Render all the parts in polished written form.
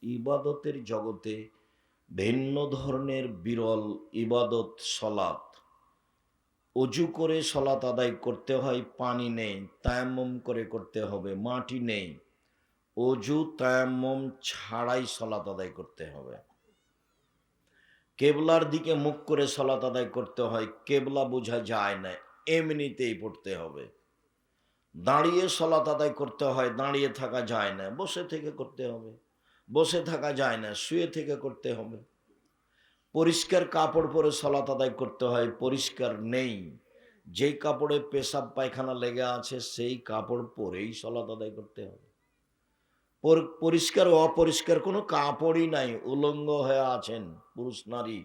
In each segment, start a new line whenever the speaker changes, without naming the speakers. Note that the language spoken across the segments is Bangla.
ইবাদতের জগতে ভিন্ন ধরনের বিরল ইবাদত সলাত। অজু করে সলাত আদায় করতে হয়, পানি নেই, তায়াম্মুম করে করতে হবে, মাটি নেই, অজু তায়াম্মুম ছাড়াই সলাত আদায় করতে হবে। কেবলার দিকে মুখ করে সলাত আদায় করতে হয়, কেবলা বোঝা যায় না, এমনিতেই পড়তে হবে। দাঁড়িয়ে সলাত আদায় করতে হয়, দাঁড়িয়ে থাকা যায় না, বসে থেকে করতে হবে। বসে থাকা যায় না, শুয়ে থেকে করতে হবে। পরিষ্কার কাপড় পরে সলাত আদায় করতে হয়, পরিষ্কার নেই, যেই কাপড়ে পেশাব পায়খানা লেগে আছে সেই কাপড় পরেই সলাত আদায় করতে হবে। পরিষ্কার অপরিষ্কার কোনো কাপড়ই নাই, উলঙ্গ হয়ে আছেন পুরুষ নারী,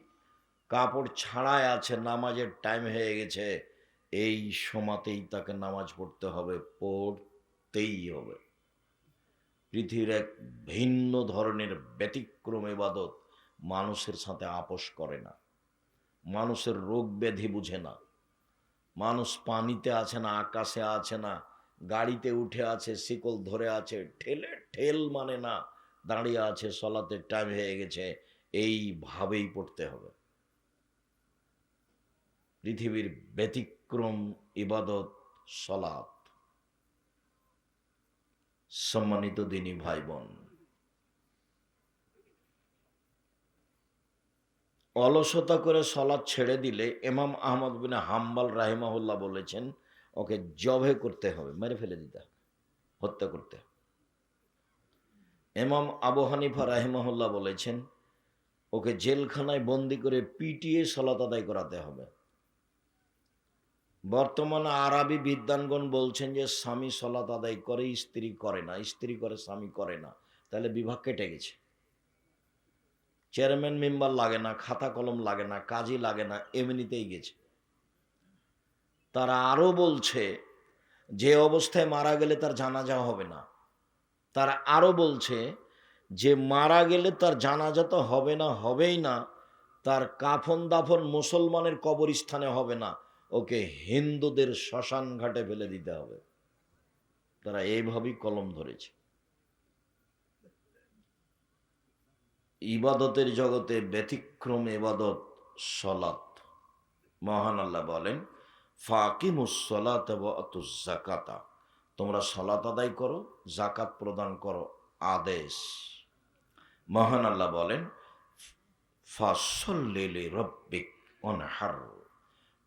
কাপড় ছাড়াই আছে, নামাজের টাইম হয়ে গেছে, এই সময়তেই তাকে নামাজ পড়তে হবে, পড়তেই হবে। পৃথিবীর এক ভিন্ন ধরনের ব্যতিক্রম ইবাদত, মানুষের সাথে আপোষ করে না, মানুষের রোগ ব্যাধি বুঝে না। মানুষ পানিতে আছে না, আকাশে আছে না, গাড়িতে উঠে আছে, শিকল ধরে আছে, ঠেলে ঠেল মানে না, দাঁড়িয়ে আছে, সলাতের টাইম হয়ে গেছে, এইভাবেই পড়তে হবে। পৃথিবীর ব্যতিক্রম ইবাদত সলাত। সম্মানিত দিনী ভাই বোন, অলসতা করে সলাৎ ছেড়ে দিলে ইমাম আহমদ বিন হাম্বল রাহিমাহুল্লাহ বলেছেন ওকে জবে করতে হবে, মেরে ফেলে দিতে হবে, হত্যা করতে হবে। ইমাম আবু হানিফা রাহিমাহুল্লাহ বলেছেন ওকে জেলখানায় বন্দি করে পিটিয়ে সলাত আদায় করাতে হবে। বর্তমানে আরবি বিদ্বানগণ বলছেন যে স্বামী সলাত আদায় করে, স্ত্রী করে না, স্ত্রী করে স্বামী করে না, তাহলে বিভাগ কেটে গেছে। চেয়ারম্যান মেম্বার লাগে না, খাতা কলম লাগে না, কাজই লাগে না, এমনিতেই গেছে। তারা আরো বলছে যে অবস্থায় মারা গেলে তার জানাজা হবে না। তারা আরো বলছে যে মারা গেলে তার জানাজা তো হবে না, হবেই না, তার কাফন দাফন মুসলমানের কবরস্থানে হবে না, ওকে হিন্দুদের শ্মশান ঘাটে ফেলে দিতে হবে। তারা এইভাবেই কলম ধরেছে। ইবাদতের জগতে ব্যতিক্রম ইবাদত সলাত। মহান আল্লাহ বলেন ফাকিমুস সালাত ওয়া আতুজ যাকাতা, তোমরা সালাত আদায় করো, যাকাত প্রদান করো, আদেশ। মহান আল্লাহ বলেন ফাসল্লি লিরাব্বিক ওয়ানহার,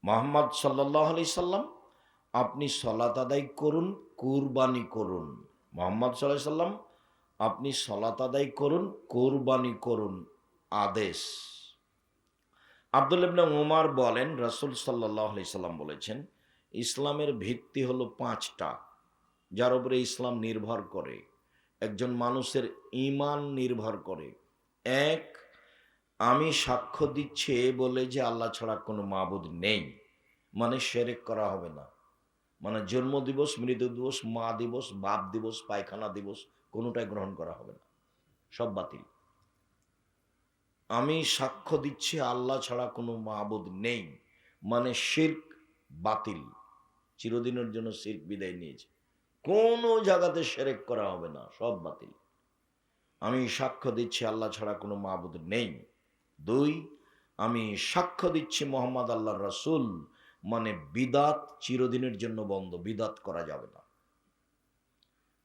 মুহাম্মদ সাল্লাল্লাহু আলাইহি সাল্লাম আপনি সালাত আদায় করুন, কুরবানি করুন। মুহাম্মদ সাল্লাল্লাহু আলাইহি সাল্লাম আপনি সালাত আদায় করুন, কুরবানি করুন, আদেশ। আব্দুল্লাহ ইবনে উমর বলেন রাসূল সাল্লাল্লাহু আলাইহি সাল্লাম বলেছেন ইসলামের ভিত্তি হলো পাঁচটা, যার উপরে ইসলাম নির্ভর করে, একজন মানুষের ঈমান নির্ভর করে। এক, আমি সাক্ষ্য দিচ্ছি বলে যে আল্লাহ ছাড়া কোনো মাবুদ নেই, মানে শিরক করা হবে না, মানে জন্ম দিবস, মৃত্যু দিবস, মা দিবস, বাপ দিবস, পায়খানা দিবস কোনোটাই গ্রহণ করা হবে না, সব বাতিল। আমি সাক্ষ্য দিচ্ছি আল্লাহ ছাড়া কোনো মাবুদ নেই, মানে শিরক বাতিল, চিরদিনের জন্য শিরক বিদায় নিয়েছে, কোনো জায়গাতে শিরক করা হবে না, সব বাতিল। আমি সাক্ষ্য দিচ্ছি আল্লাহ ছাড়া কোনো মাবুদ নেই। দুই, আমি সাক্ষ্য দিচ্ছি মোহাম্মদ আল্লাহর রাসূল, মানে বিদাত চিরদিনের জন্য বন্ধ, বিদাত করা যাবে না।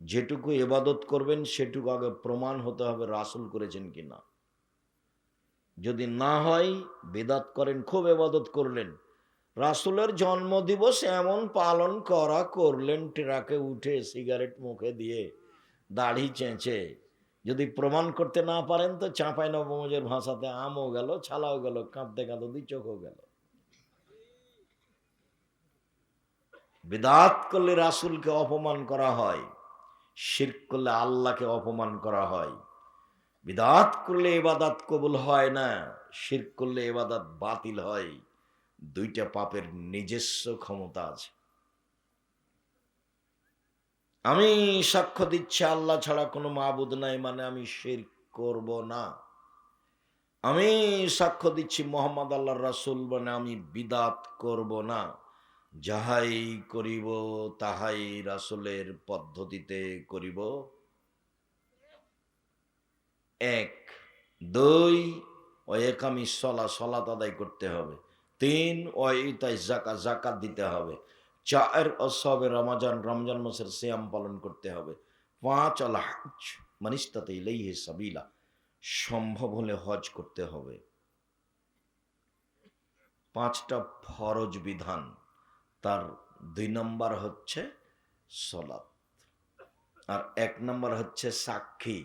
যেটুকু ইবাদত করবেন সেটুকু আগে প্রমাণ হতে হবে রাসূল করেছেন কিনা। যদি না হয়, বিদাত করেন, খুব ইবাদত করলেন, রাসূলের জন্মদিবস এমন পালন করা করলেন, ট্রাকে উঠে সিগারেট মুখে দিয়ে দাড়ি চেঁচে, যদি প্রমাণ করতে না পারেন তো চাঁপাই নবমজের ভাষাতে আমও গেল, ছালাও গেল, কাঁদতে কাঁদতে দুই চোখও গেল। বিদাত করলে রাসূলকে অপমান করা হয়, শিরক করলে আল্লাহকে অপমান করা হয়। বিদাত করলে ইবাদত কবুল হয় না, শিরক করলে ইবাদত বাতিল হয়। দুইটা পাপের নিজস্ব ক্ষমতা আছে। আমি সাক্ষ্য দিচ্ছি আল্লাহ ছাড়া কোনো মাবুদ নাই, মানে আমি শিরক করব না। আমি সাক্ষ্য দিচ্ছি মোহাম্মদ আল্লাহর রাসূল, মানে আমি বিদাত করব না। যাহাই করিব তাহাই রাসূলের পদ্ধতিতে করিব। এক। দুই, ও একামিস সলা, সলাত আদায় করতে হবে। তিন, ও ইতাই জাকাত, জাকাত দিতে হবে। চার, অসবে রমজান, রমজান মাসের সিয়াম পালন করতে হবে। পাঁচ, আল হজ মানিস্তাতে ইলাইহি সাবিলা, সম্ভব হলে হজ করতে হবে। পাঁচটা ফরজ বিধান। তার 2 নম্বর হচ্ছে সলাত, আর 1 নম্বর হচ্ছে সাক্ষী।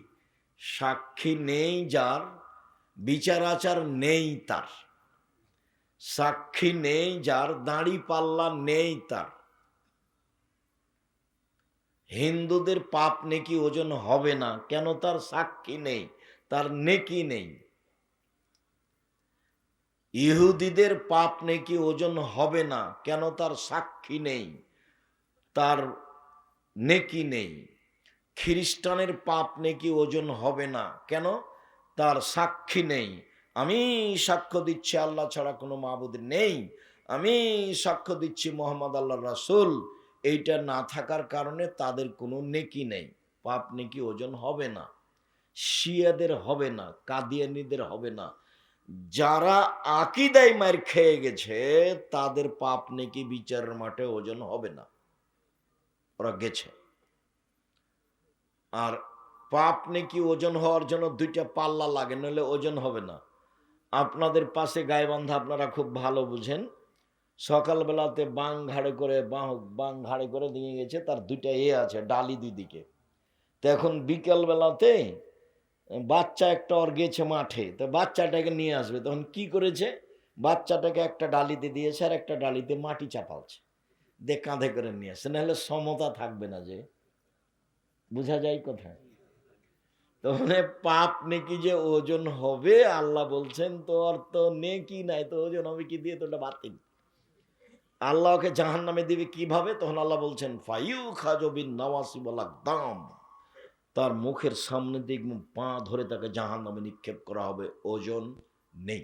সাক্ষী নেই যার, বিচার আচার নেই তার, সাক্ষী নেই যার, দাড়ি পাল্লা নেই তার, হিন্দুদের পাপ নেকি ওজন হবে না, কেন? তার সাক্ষী নেই, তার নেকি নেই। ইহুদিদের পাপ নেকি ওজন হবে না, কেন? তার সাক্ষী নেই, তার নেকি নেই। খ্রিস্টানের পাপ নেকি ওজন হবে না, কেন? তার সাক্ষী নেই। আমি সাক্ষ্য দিচ্ছি আল্লাহ ছাড়া কোনো মাবুদ নেই, আমি সাক্ষ্য দিচ্ছি মোহাম্মদ আল্লাহ রাসূল, এইটা না থাকার কারণে তাদের কোনো নেকি নেই, পাপ নেকি ওজন হবে না। শিয়াদের হবে না, কাদিয়ানীদের হবে না। যারা আকীদায় মার খেয়ে গেছে তাদের পাপ নেকি বিচারের মাঠে ওজন হবে না, ওরা গেছে। আর পাপ নেকি ওজন হওয়ার জন্য 2টা পাল্লা লাগে, নইলে ওজন হবে না। আপনাদের পাশে গাইবান্ধা আপনারা খুব ভালো বুঝেন, সকালবেলাতে বাং ঘাড়ে করে দিয়ে গেছে, তার 2টা আছে ডালি 2 দিকে। তো এখন বিকেল বেলাতে বাচ্চা একটা ওর গেছে মাঠে, তো বাচ্চাটাকে নিয়ে আসবে, তখন কি করেছে, বাচ্চাটাকে একটা ডালিতে দিয়েছে আর একটা ডালিতে মাটি চাপাচ্ছে, দিয়ে কাঁধে করে নিয়ে আসছে, নাহলে সমতা থাকবে না। যে বোঝা যায় কোথায়? তো মানে পাপ নেকি যে ওজন হবে, আল্লাহ বলছেন তো আর তো নেকি নাই, তো ওজন হবে কি দিয়ে? তো ওটা বাতিল। আল্লাহকে জাহান নামে দিবে কিভাবে? তখন আল্লাহ বলছেন ফাইউ খাজবিন নওয়াসি বলা দাম, তার মুখের সামনে দিকে পা ধরে তাকে জাহান নামে নিক্ষেপ করা হবে, ওজন নেই।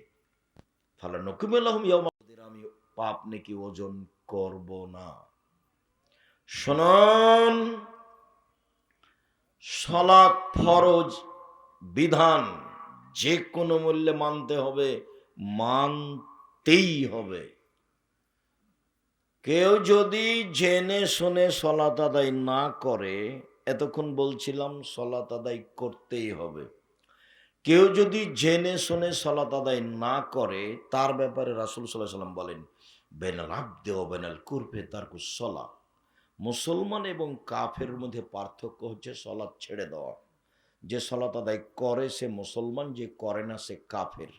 তাহলে নকিমুল্লাহম ইয়াউমাদিন, আমি পাপ নেকি ওজন করব না। শুনুন, সালাত ফরজ বিধান, যে কোনো মূল্যে মানতে হবে, মানতেই হবে। কেউ যদি জেনে শুনে সালাত আদায় না করে, এতক্ষণ বলছিলাম সালাত আদায় করতেই হবে, কেউ যদি জেনে শুনে সালাত আদায় না করে, তার ব্যাপারে রাসূল সাল্লাল্লাহু আলাইহি ওয়াসাল্লাম বলেন বেনাল আবদে ওয়া বেনাল কুরবে তারকুস সালাহ, মুসলমান এবং কাফের মধ্যে পার্থক্য হচ্ছে সালাত ছেড়ে দেওয়া। যে সালাত আদায় করে সে মুসলমান, যে করে না সে কাফের।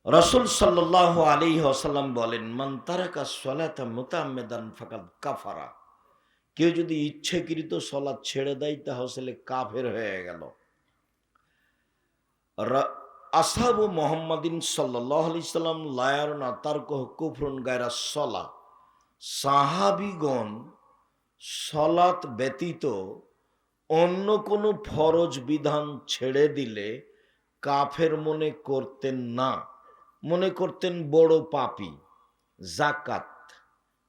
রাসূল সাল্লাল্লাহু আলাইহি ওয়াসাল্লাম বলেন মান তারাকা সালাতা মুতাআম্মিদান ফাকাদ কাফারা, কেউ যদি ইচ্ছাকৃত সালাত ছেড়ে দেয় তাহলে কাফের হয়ে গেল। আসহাবু মুহাম্মাদিন সাল্লাল্লাহু আলাইহি সাল্লাম লা ইয়ারুনা তারকুহু কুফরুন গায়রা সালাহ, সাহাবীগণ সালাত ব্যতীত অন্য কোনো ফরজ বিধান ছেড়ে দিলে কাফের মনে করতেন না, মনে করতেন বড় পাপী। জাকাত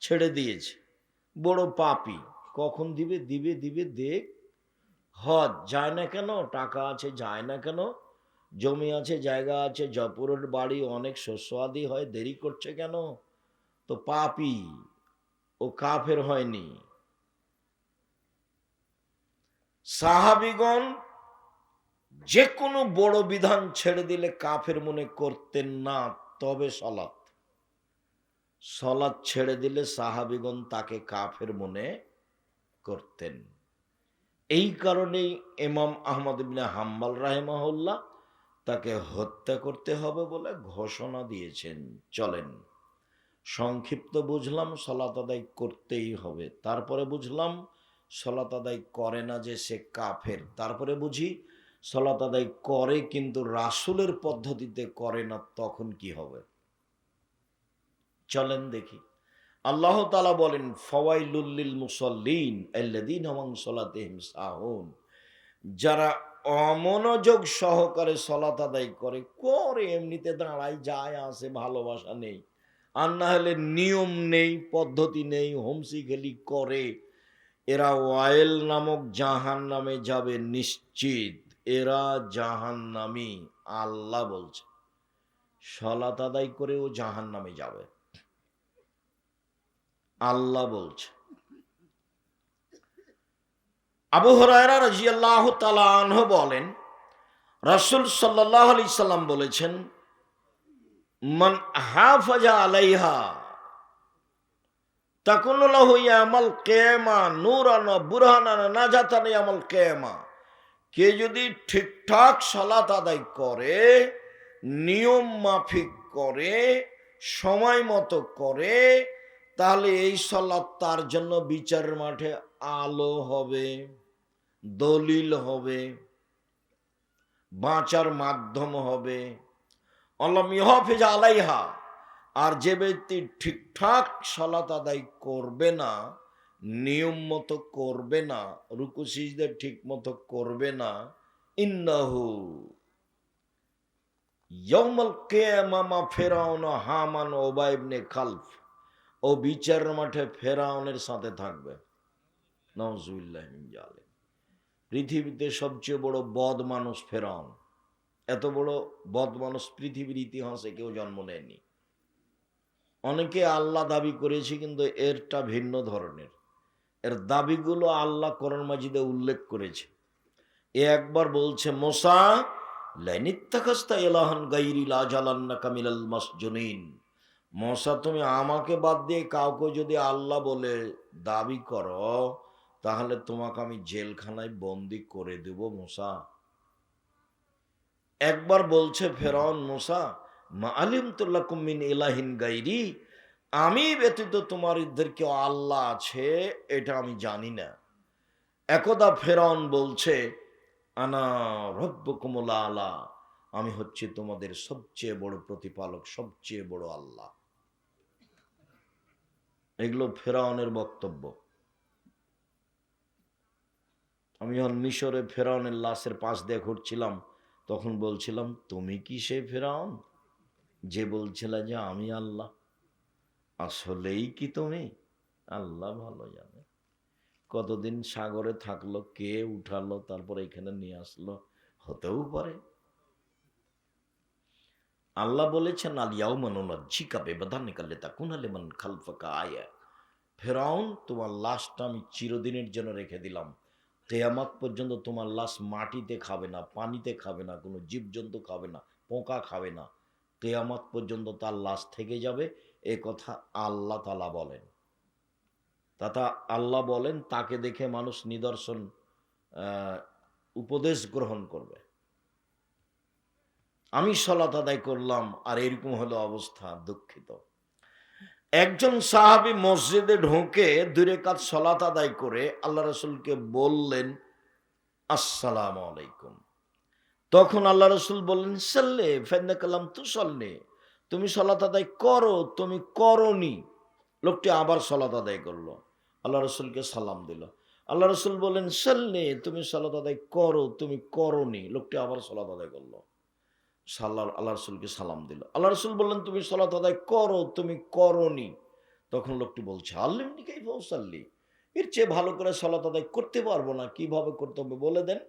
ছেড়ে দিয়েছে, বড় পাপী, কখন দিবে? দিবে দিবে দেখ। হজ যায় না কেন? টাকা আছে, যায় না কেন? জমি আছে, জায়গা আছে, জপুরের বাড়ি, অনেক শস্য আদি হয়, দেরি করছে কেন? তো পাপী, ও কাফের হয়নি। সাহাবীগণ যে কোনো বড় বিধান ছেড়ে দিলে কাফের মনে করতেন না। তবে সলাৎ ছেড়ে দিলে সাহাবীগণ তাকে কাফের মনে করতেন। এই কারণেই ইমাম আহমদ ইবনে হাম্বল রাহিমাহুল্লাহ তাকে হত্যা করতে হবে বলে ঘোষণা দিয়েছেন। চলেন, সংক্ষিপ্ত বুঝলাম সালাত আদায় করতেই হবে, তারপরে বুঝলাম সালাত আদায় করে না যে সে কাফের, তারপরে বুঝি সালাত আদায় করে কিন্তু রাসূলের পদ্ধতিতে করে না, তখন কি হবে? চলেন দেখি। আল্লাহ তাআলা বলেন ফাওয়াইলুল লিল মুসাল্লিন আল্লাযীনা হুম আন সালাতিহিম সাহুন, যারা অমনোযোগ সহকারে সালাত আদায় করে এমনিতে দাঁড়ায়, যায় আসে, ভালোবাসা নেই, আর না হলে নিয়ম নেই, পদ্ধতি নেই, হোমসি খেলি করে, এরা ওয়াইল নামক জাহান্নামে যাবে নিশ্চিত, এরা জাহান্নামী। আল্লাহ বলছে সালাত আদায় করেও জাহান্নামে যাবে, আল্লাহ বলছে। আবু হুরায়রা রাদিয়াল্লাহু তাআলা আনহু বলেন, রাসূল সাল্লাল্লাহু আলাইহি সাল্লাম বলেছেন, মান হাফাজা আলাইহা তাকুনু লাহু ইয়ামাল কিয়ামা নূরান ওয়া বুরহানান নাজাতান ইয়ামাল কিয়ামা। কে যদি ঠিকঠাক সালাত আদায় করে, নিয়ম মাফিক করে, সময় মতো করে, তাহলে এই সালাত তার জন্য বিচারের মাঠে আলো হবে, দলিল হবে, বাঁচার মাধ্যম হবে। আল্লাহ মিহাফিজ আলাইহা, আর যে ব্যক্তি ঠিকঠাক সালাত আদায় করবে না, নিয়ম মতো করবে না, রুকু সিজদা ঠিক মতো করবে না, ইন্নাহু ইয়াউমাল কিয়ামাহ মা ফিরআউন হামান ও উবাই ইবনে খালফ, ও বিচারের মাঠে ফেরাউনের সাথে থাকবে। নাউজুবিল্লাহি মিন জালিক। পৃথিবীতে সবচেয়ে বড় বদ মানুষ ফেরাউন। এত বড় বদ মানুষ পৃথিবীর ইতিহাসে কেউ জন্ম নেয়নি। অনেকে আল্লাহ দাবি করেছে, কিন্তু এরটা ভিন্ন ধরনের। এর দাবিগুলো আল্লাহ কোরআন মাজিদে উল্লেখ করেছে। এ একবার বলছে, মুসা লাইনিত্তাখাস্তা ইলাহান গায়রি লাজালান্নাকা মিনাল মাসজুনিন। মুসা, তুমি আমাকে বাদ দিয়ে কাউকে যদি আল্লাহ বলে দাবি করো, তাহলে তোমাকে আমি জেলখানায় বন্দি করে দেব মুসা। একবার বলছে ফেরাউন, মুসা মা আলিমতু লাকুম মিন ইলাহিন গায়রি, আমি ব্যতীত তোমাদের কেউ আল্লাহ আছে এটা আমি জানি না। একদা ফেরাউন বলছে, আনা রব্বুকুমুল আলা, আমি হচ্ছে তোমাদের সবচেয়ে বড় প্রতিপালক, সবচেয়ে বড় আল্লাহ। এগুলো ফেরাউনের বক্তব্য। আমি যখন মিশরে ফেরাউনের লাশের পাশ দিয়ে ঘুরছিলাম, তখন বলছিলাম, তুমি কি সে ফেরাউন যে বলছিল যে আমি আল্লাহ? আসলেই কি তুমি? আল্লাহ ভালো জানে। কতদিন সাগরে থাকলো, কে উঠালো, তারপরে এখানে নিয়ে আসলো, হতেও পারে। আল্লাহ বলেছেন, আলিয়াউমা নুনাজ্জিকা বিবাদানিকা লিতাকুনা লিমান খালফাকা আয়া। ফেরাউন, তোমার লাশটা আমি চিরদিনের জন্য রেখে দিলাম। কিয়ামত পর্যন্ত তোমার লাশ মাটিতে খাবে না, পানিতে খাবে না, কোনো জীবজন্তু খাবে না, পোকা খাবে না। কিয়ামত পর্যন্ত তার লাশ থেকে যাবে। এ কথা আল্লাহ তাআলা বলেন। তথা আল্লাহ বলেন, তাকে দেখে মানুষ নিদর্শন উপদেশ গ্রহণ করবে। আমি সালাত আদায় করলাম আর এরকম হলো অবস্থা, দুঃখিত। একজন সাহাবী মসজিদে ঢোকে 2 রাকাত সালাত আদায় করে আল্লাহ রাসূলকে বললেন, আসসালামু আলাইকুম। তখন আল্লাহ রাসূল বললেন, সাল্লি ফাইন্নাকা লাম তুসাল্লি, তুমি সালাত আদায় করো, তুমি করোনি। লোকটি আবার সালাত আদায় করলো, আল্লাহ রাসূলকে সালাম দিল। আল্লাহ রাসূল বললেন, সাল্লি, তুমি সালাত আদায় করো, তুমি করোনি। লোকটি আবার সালাত আদায় করলো, আল্লাহ রসুলকে সালাম দিল। আল্লাহ রসুল বললেন, তুমি সালাত আদায় করো, তুমি করোনি। তখন লোকটি বলছে, আল্লিমনি কাইফা উসাল্লি, এর চেয়ে ভালো করে সালাত আদায় করতে পারবো না, কিভাবে করতে হবে বলে দেন।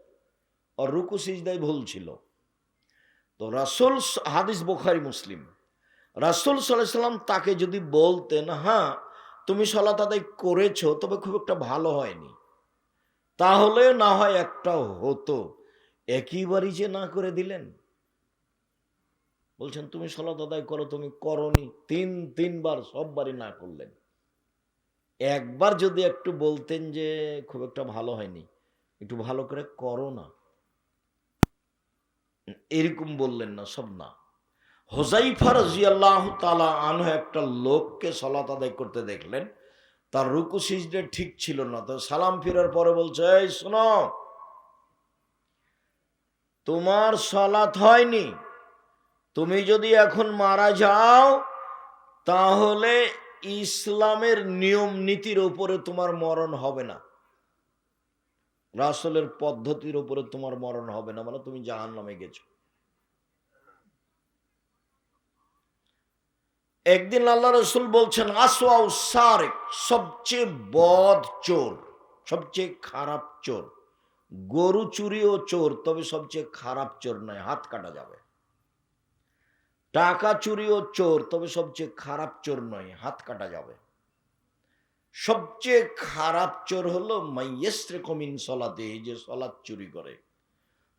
আর রুকু সিজদায় ভুল ছিল। তো রাসূল, হাদিস বুখারী মুসলিম, রাসূল সাল্লাল্লাহু আলাইহি সাল্লাম তাকে যদি বলতেন, হ্যাঁ তুমি সালাত আদায় করেছো, তবে খুব একটা ভালো হয়নি, তাহলে না হয় একটা হতো। একইবারই যে না করে দিলেন। বলছেন তুমি সালাত আদায় করো, তুমি করনি, তিনবার সববারই না করলেন। একবার যদি একটু বলতেন যে খুব একটা ভালো হয়নি, একটু ভালো করে করো না, এরকম বললেন না, সব না। হুযায়ফা রাদিয়াল্লাহু তাআলা আনহু একটা লোককে সালাত আদায় করতে দেখলেন, তার রুকু সিজদা ঠিক ছিল না। তো সালাম ফিরার পরে বলছে, এই শোনো, তোমার সালাত হয়নি, তুমি যদি এখন মারা যাও তাহলে ইসলামের নিয়ম নীতির উপরে তোমার মরণ হবে না, রাসূলের পদ্ধতির উপরে তোমার মরণ হবে না, মানে তুমি জাহান্নামে গেছো। একদিন আল্লাহ রাসূল বলছেন, আসওয়াউ সারিক, সবচেয়ে বদ চোর, সবচেয়ে খারাপ চোর। গরু চুরিও চোর, তবে সবচেয়ে খারাপ চোর নয়, হাত কাটা যাবে। টাকা চুরিও চোর, তবে সবচেয়ে খারাপ চোর নয়, হাত কাটা যাবে। সবচেয়ে খারাপ চোর হলো মাইয়াসরিকু মিন সলাতিহি, যে সলাত চুরি করে।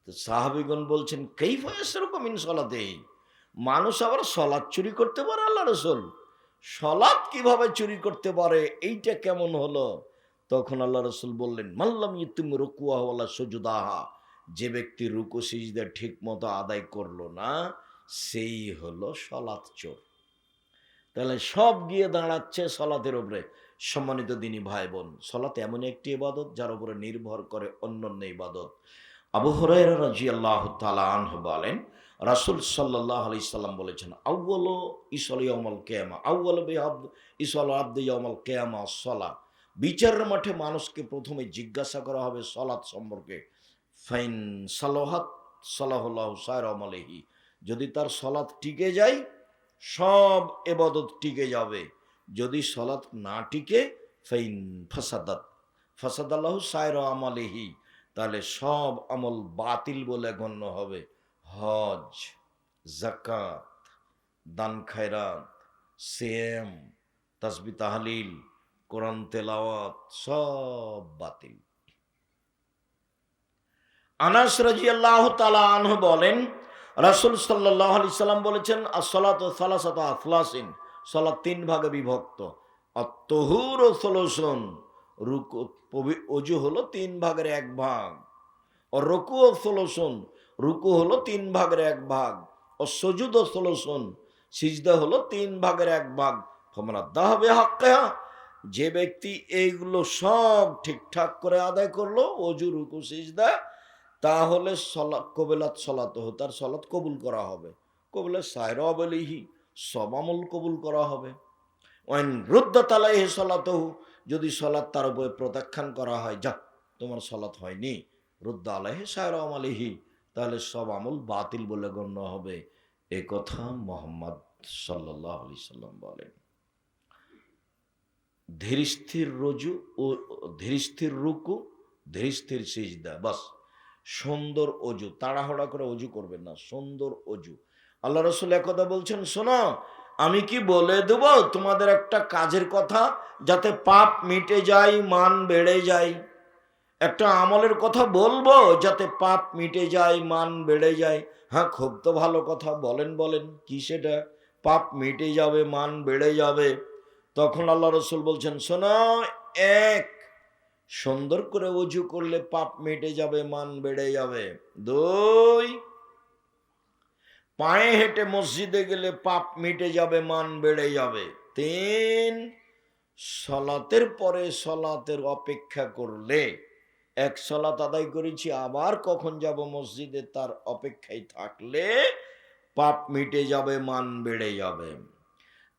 তো সাহাবীগণ বলছেন কাইফা ইয়াসরিকু মিন সলাতিহি, মানুষ আবার সলাত চুরি করতে পারে আল্লাহ রাসূল? সলাত কিভাবে চুরি করতে পারে, এইটা কেমন হলো? তখন আল্লাহ রাসূল বললেন মাল্লাম ইউতিম রুকুআহু ওয়ালা সুজুদাহা, যে ব্যক্তি রুকু সিজদা ঠিক মতো আদায় করলো না, সেই হলো সলাত চোর। তাহলে সব গিয়ে দাঁড়াচ্ছে সলাতের উপরে। সম্মানিত দিনী ভাই বোন, সলাত এমন একটি ইবাদত যার উপরে নির্ভর করে অন্যান্য ইবাদত। আবু হুরায়রা রাদিয়াল্লাহু তাআলা আনহু বলেন, রাসূল সাল্লাল্লাহু আলাইহি সাল্লাম বলেছেন, আউয়ালু ইসলি ইয়াউমাল কিয়ামা, আউয়ালু বিআবদ ইসল আবদ ইয়াউমাল কিয়ামা সালাত। বিচারের মাঠে মানুষকে প্রথমে জিজ্ঞাসা করা হবে সালাত সম্পর্কে। ফাইন সালাহাত সালাহুল্লাহু সায়রা আমালিহি, যদি তার সালাত টিকে যায় সব ইবাদত টিকে যাবে। যদি সালাত না টিকে ফাইন ফাসাদাত ফাসাদাল্লাহু সায়রা আমালিহি, তাহলে সব আমল বাতিল বলে গণ্য হবে। হজ, যাকাত, দান খায়রাত, সিয়াম, তাসবিহ তাহলিল, কোরআন তেলাওয়াত সব বাতিল। আনাস রাদিয়াল্লাহু তাআলা আনহু বলেন, রাসূল সাল্লাল্লাহু আলাইহি সাল্লাম বলেছেন, as-সালাতু সালাসাতু আথলাসিন, সালাত তিন ভাগে বিভক্ত। আত-তাহুরু সুলুসুন, রুকু ওযু হলো তিন ভাগের এক ভাগ। রুকু সুলুসুন, রুকু হলো তিন ভাগের এক ভাগ। সুজুদ সুলুসুন, সিজদা হলো তিন ভাগের এক ভাগ। ফামান আদাহা বিহাক্কিহা, যে ব্যক্তি এইগুলো সব ঠিকঠাক করে আদায় করলো, ওযু রুকু সিজদা, তাহলে কবিলাত সলাত, তার সলাত কবুল করা হবে। কবুলে সায়রা আলাইহি, সব আমল কবুল করা হবে। ওয়াইন রুদ্দাত আলাইহি সলাতুহু, যদি সলাত তার উপরে প্রত্যাখ্যান করা হয়, যা তোমার সলাত হয়নি, রুদ্দা আলাইহি সায়রা আলাইহি, তাহলে সব আমল বাতিল বলে গণ্য হবে। এ কথা মুহাম্মদ সাল্লাল্লাহু আলাইহি সাল্লাম বলেন। ধীরস্থির রুজু ও ধীরস্থির রুকু, ধীরস্থির সিজদা, বাস। সুন্দর অজু, তাড়াহুড়া করে অজু করবেন না, সুন্দর অজু। আল্লাহ রাসূল একদা বলছেন, শোনো আমি কি বলে দেব তোমাদের একটা কাজের কথা, যাতে পাপ মিটে যায়, মান বেড়ে যায়। একটা আমলের কথা বলবো যাতে পাপ মিটে যায়, মান বেড়ে যায়। হ্যাঁ, খুব তো ভালো কথা, বলেন বলেন, কি সেটা? পাপ মিটে যাবে, মান বেড়ে যাবে। তখন আল্লাহ রাসূল বলছেন, শোনো, এক, সুন্দর করে ওযু করলে পাপ মিটে যাবে, মান বেড়ে যাবে। দুই, পায়ে হেঁটে মসজিদে গেলে পাপ মিটে যাবে, মান বেড়ে যাবে। তিন, সলাতের পরে সলাতের অপেক্ষা করলে, এক সলাত আদায় করেছি আবার কখন যাব মসজিদে, তার অপেক্ষায় থাকলে পাপ মিটে যাবে, মান বেড়ে যাবে।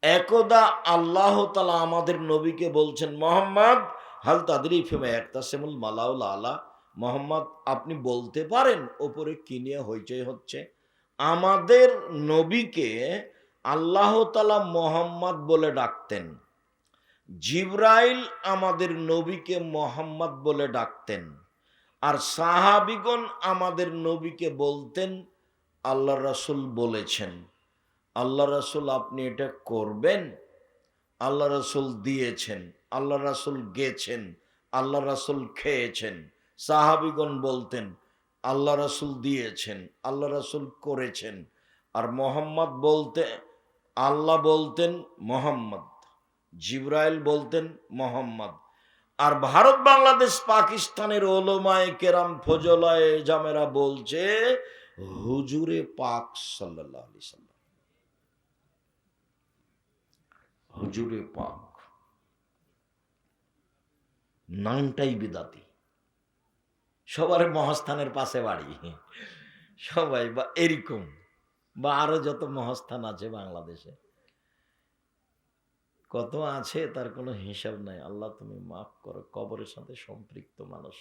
একদা আল্লাহ তাআলা আমাদের নবীকে বলছেন, মুহাম্মদ হাল তাদরি ফিমা ইয়াকতাসিমুল মালাউল আলা, মুহাম্মদ আপনি বলতে পারেন ওপরে কি নিয়ে হইচই হচ্ছে? আমাদের নবীকে আল্লাহ তাআলা মুহাম্মদ বলে ডাকতেন, জিবরাইল আমাদের নবীকে মুহাম্মদ বলে ডাকতেন, আর সাহাবীগণ আমাদের নবীকে বলতেন আল্লাহ রাসূল বলেছেন। আল্লাহ রাসূল আপনি এটা করবেন, আল্লাহ রাসূল দিয়েছেন, আল্লাহ রাসূল গেছেন, আল্লাহ রাসূল খেয়েছেন। সাহাবীগণ বলতেন আল্লাহ রাসূল দিয়েছেন, আল্লাহ রাসূল করেছেন। আর মুহাম্মদ বলতে, আল্লাহ বলতেন মুহাম্মদ, জিবরাইল বলতেন মুহাম্মদ। আর ভারত, বাংলাদেশ, পাকিস্তানের ওলামায়ে কেরাম, ফজলায়ে জামেরা বলছে হুজুরে পাক সাল্লাল্লাহু আলাইহি সাল্লাম, হুজুরে পাক। নামটাই বিদাতি। সবার মহাস্থানের পাশে বাড়ি, সবাই বা এরকম, বা আরো যত মহাস্থান আছে বাংলাদেশে, কত আছে তার কোনো হিসাব নাই। আল্লাহ তুমি মাফ করো, কবরের সাথে সম্পৃক্ত মানুষ।